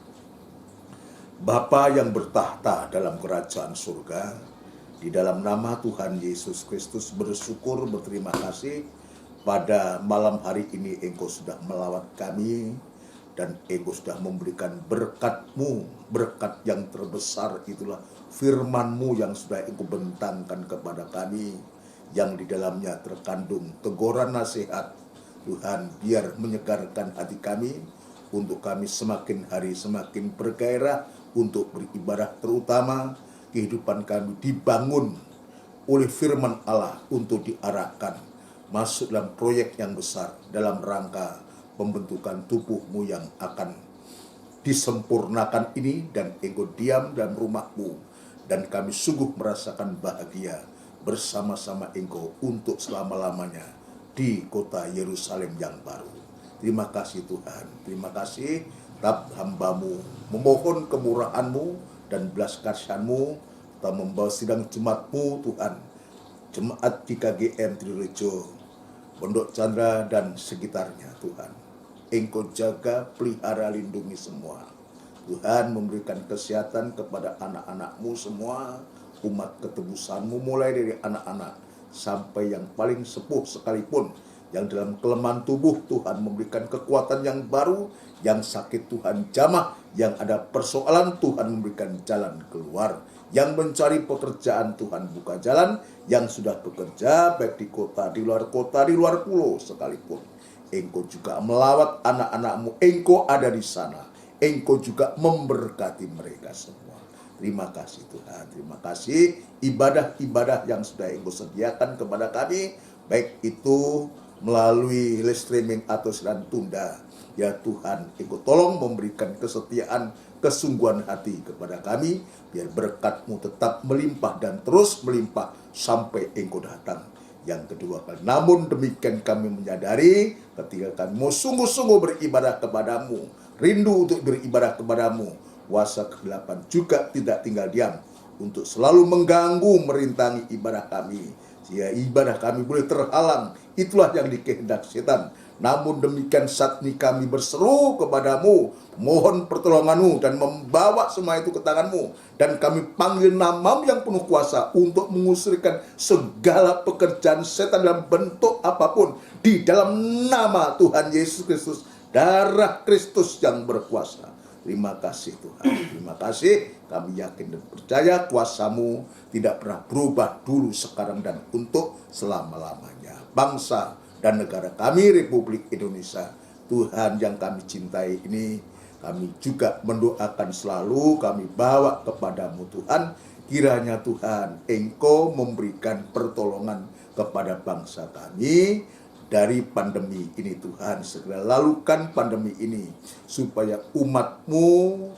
S1: Bapa yang bertahta dalam kerajaan surga, di dalam nama Tuhan Yesus Kristus bersyukur, berterima kasih pada malam hari ini Engkau sudah melawat kami, dan Engkau sudah memberikan berkat-Mu, berkat yang terbesar itulah firman-Mu yang sudah Engkau bentangkan kepada kami, yang di dalamnya terkandung teguran nasihat. Tuhan, biar menyegarkan hati kami, untuk kami semakin hari semakin bergairah untuk beribadah, terutama kehidupan kami dibangun oleh firman Allah untuk diarahkan masuk dalam proyek yang besar dalam rangka pembentukan tubuh-Mu yang akan disempurnakan ini, dan Engkau diam dalam rumah-Mu, dan kami sungguh merasakan bahagia bersama-sama Engkau untuk selama-lamanya di kota Yerusalem yang baru. Terima kasih Tuhan, terima kasih. Tetap hamba-Mu memohon kemurahan-Mu dan belas kasihan-Mu, kita membawa sidang jemaat-Mu Tuhan, jemaat GKGM Trirejo, Pondok Chandra dan sekitarnya Tuhan. Engkau jaga, pelihara, lindungi semua. Tuhan, memberikan kesehatan kepada anak-anak-Mu semua, umat ketebusan-Mu, mulai dari anak-anak sampai yang paling sepuh sekalipun, yang dalam kelemahan tubuh Tuhan memberikan kekuatan yang baru, yang sakit Tuhan jamah, yang ada persoalan Tuhan memberikan jalan keluar, yang mencari pekerjaan Tuhan buka jalan, yang sudah bekerja baik di kota, di luar pulau sekalipun, Engkau juga melawat anak-anak-Mu, Engkau ada di sana, Engkau juga memberkati mereka semua. Terima kasih Tuhan, terima kasih ibadah-ibadah yang sudah Engkau sediakan kepada kami, baik itu melalui live streaming atau siaran tunda. Ya Tuhan, Engkau tolong memberikan kesetiaan, kesungguhan hati kepada kami, biar berkat-Mu tetap melimpah dan terus melimpah sampai Engkau datang yang kedua kali. Namun demikian kami menyadari, ketika kami mau sungguh-sungguh beribadah kepadamu, rindu untuk beribadah kepadamu, kuasa kegelapan juga tidak tinggal diam untuk selalu mengganggu, merintangi ibadah kami, sehingga ibadah kami boleh terhalang. Itulah yang dikehendak setan. Namun demikian saat ini kami berseru kepadamu, mohon pertolongan-Mu dan membawa semua itu ke tangan-Mu, dan kami panggil nama-Mu yang penuh kuasa untuk mengusirkan segala pekerjaan setan dalam bentuk apapun, di dalam nama Tuhan Yesus Kristus, darah Kristus yang berkuasa. Terima kasih Tuhan, terima kasih. Kami yakin dan percaya kuasa-Mu tidak pernah berubah dulu, sekarang, dan untuk selama-lamanya. Bangsa dan negara kami, Republik Indonesia, Tuhan yang kami cintai ini, kami juga mendoakan selalu, kami bawa kepadamu Tuhan. Kiranya Tuhan, Engkau memberikan pertolongan kepada bangsa kami dari pandemi ini Tuhan. Segera lalukan pandemi ini, supaya umat-Mu,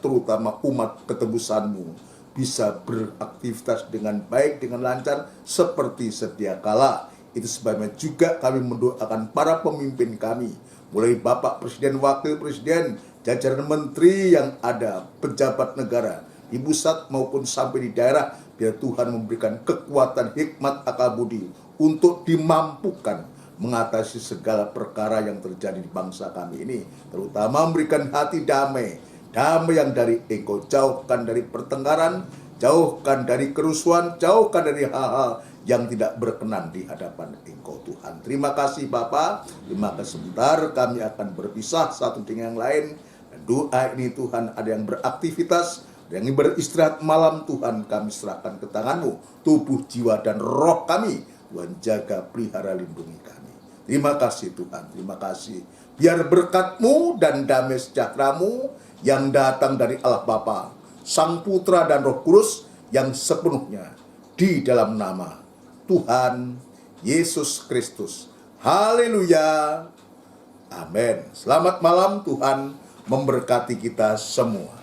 S1: terutama umat ketebusan-Mu, bisa beraktivitas dengan baik, dengan lancar, seperti sedia kala. Itu sebabnya juga kami mendoakan para pemimpin kami, mulai Bapak Presiden, Wakil Presiden, jajaran menteri yang ada, pejabat negara, di pusat maupun sampai di daerah, biar Tuhan memberikan kekuatan, hikmat, akal budi untuk dimampukan mengatasi segala perkara yang terjadi di bangsa kami ini, terutama memberikan hati damai, damai yang dari Engkau, jauhkan dari pertengkaran, jauhkan dari kerusuhan, jauhkan dari hal-hal yang tidak berkenan di hadapan Engkau Tuhan. Terima kasih Bapa. Terima kasih. Sebentar kami akan berpisah satu dengan yang lain. Dan doa ini Tuhan, ada yang beraktivitas, ada yang beristirahat malam, Tuhan kami serahkan ke tangan-Mu, tubuh, jiwa, dan roh kami. Tuhan jaga, pelihara, lindungi kami. Terima kasih Tuhan, terima kasih. Biar berkat-Mu dan damai sejahtera-Mu yang datang dari Allah Bapa, Sang Putra dan Roh Kudus yang sepenuhnya di dalam nama Tuhan Yesus Kristus. Haleluya. Amin. Selamat malam, Tuhan memberkati kita semua.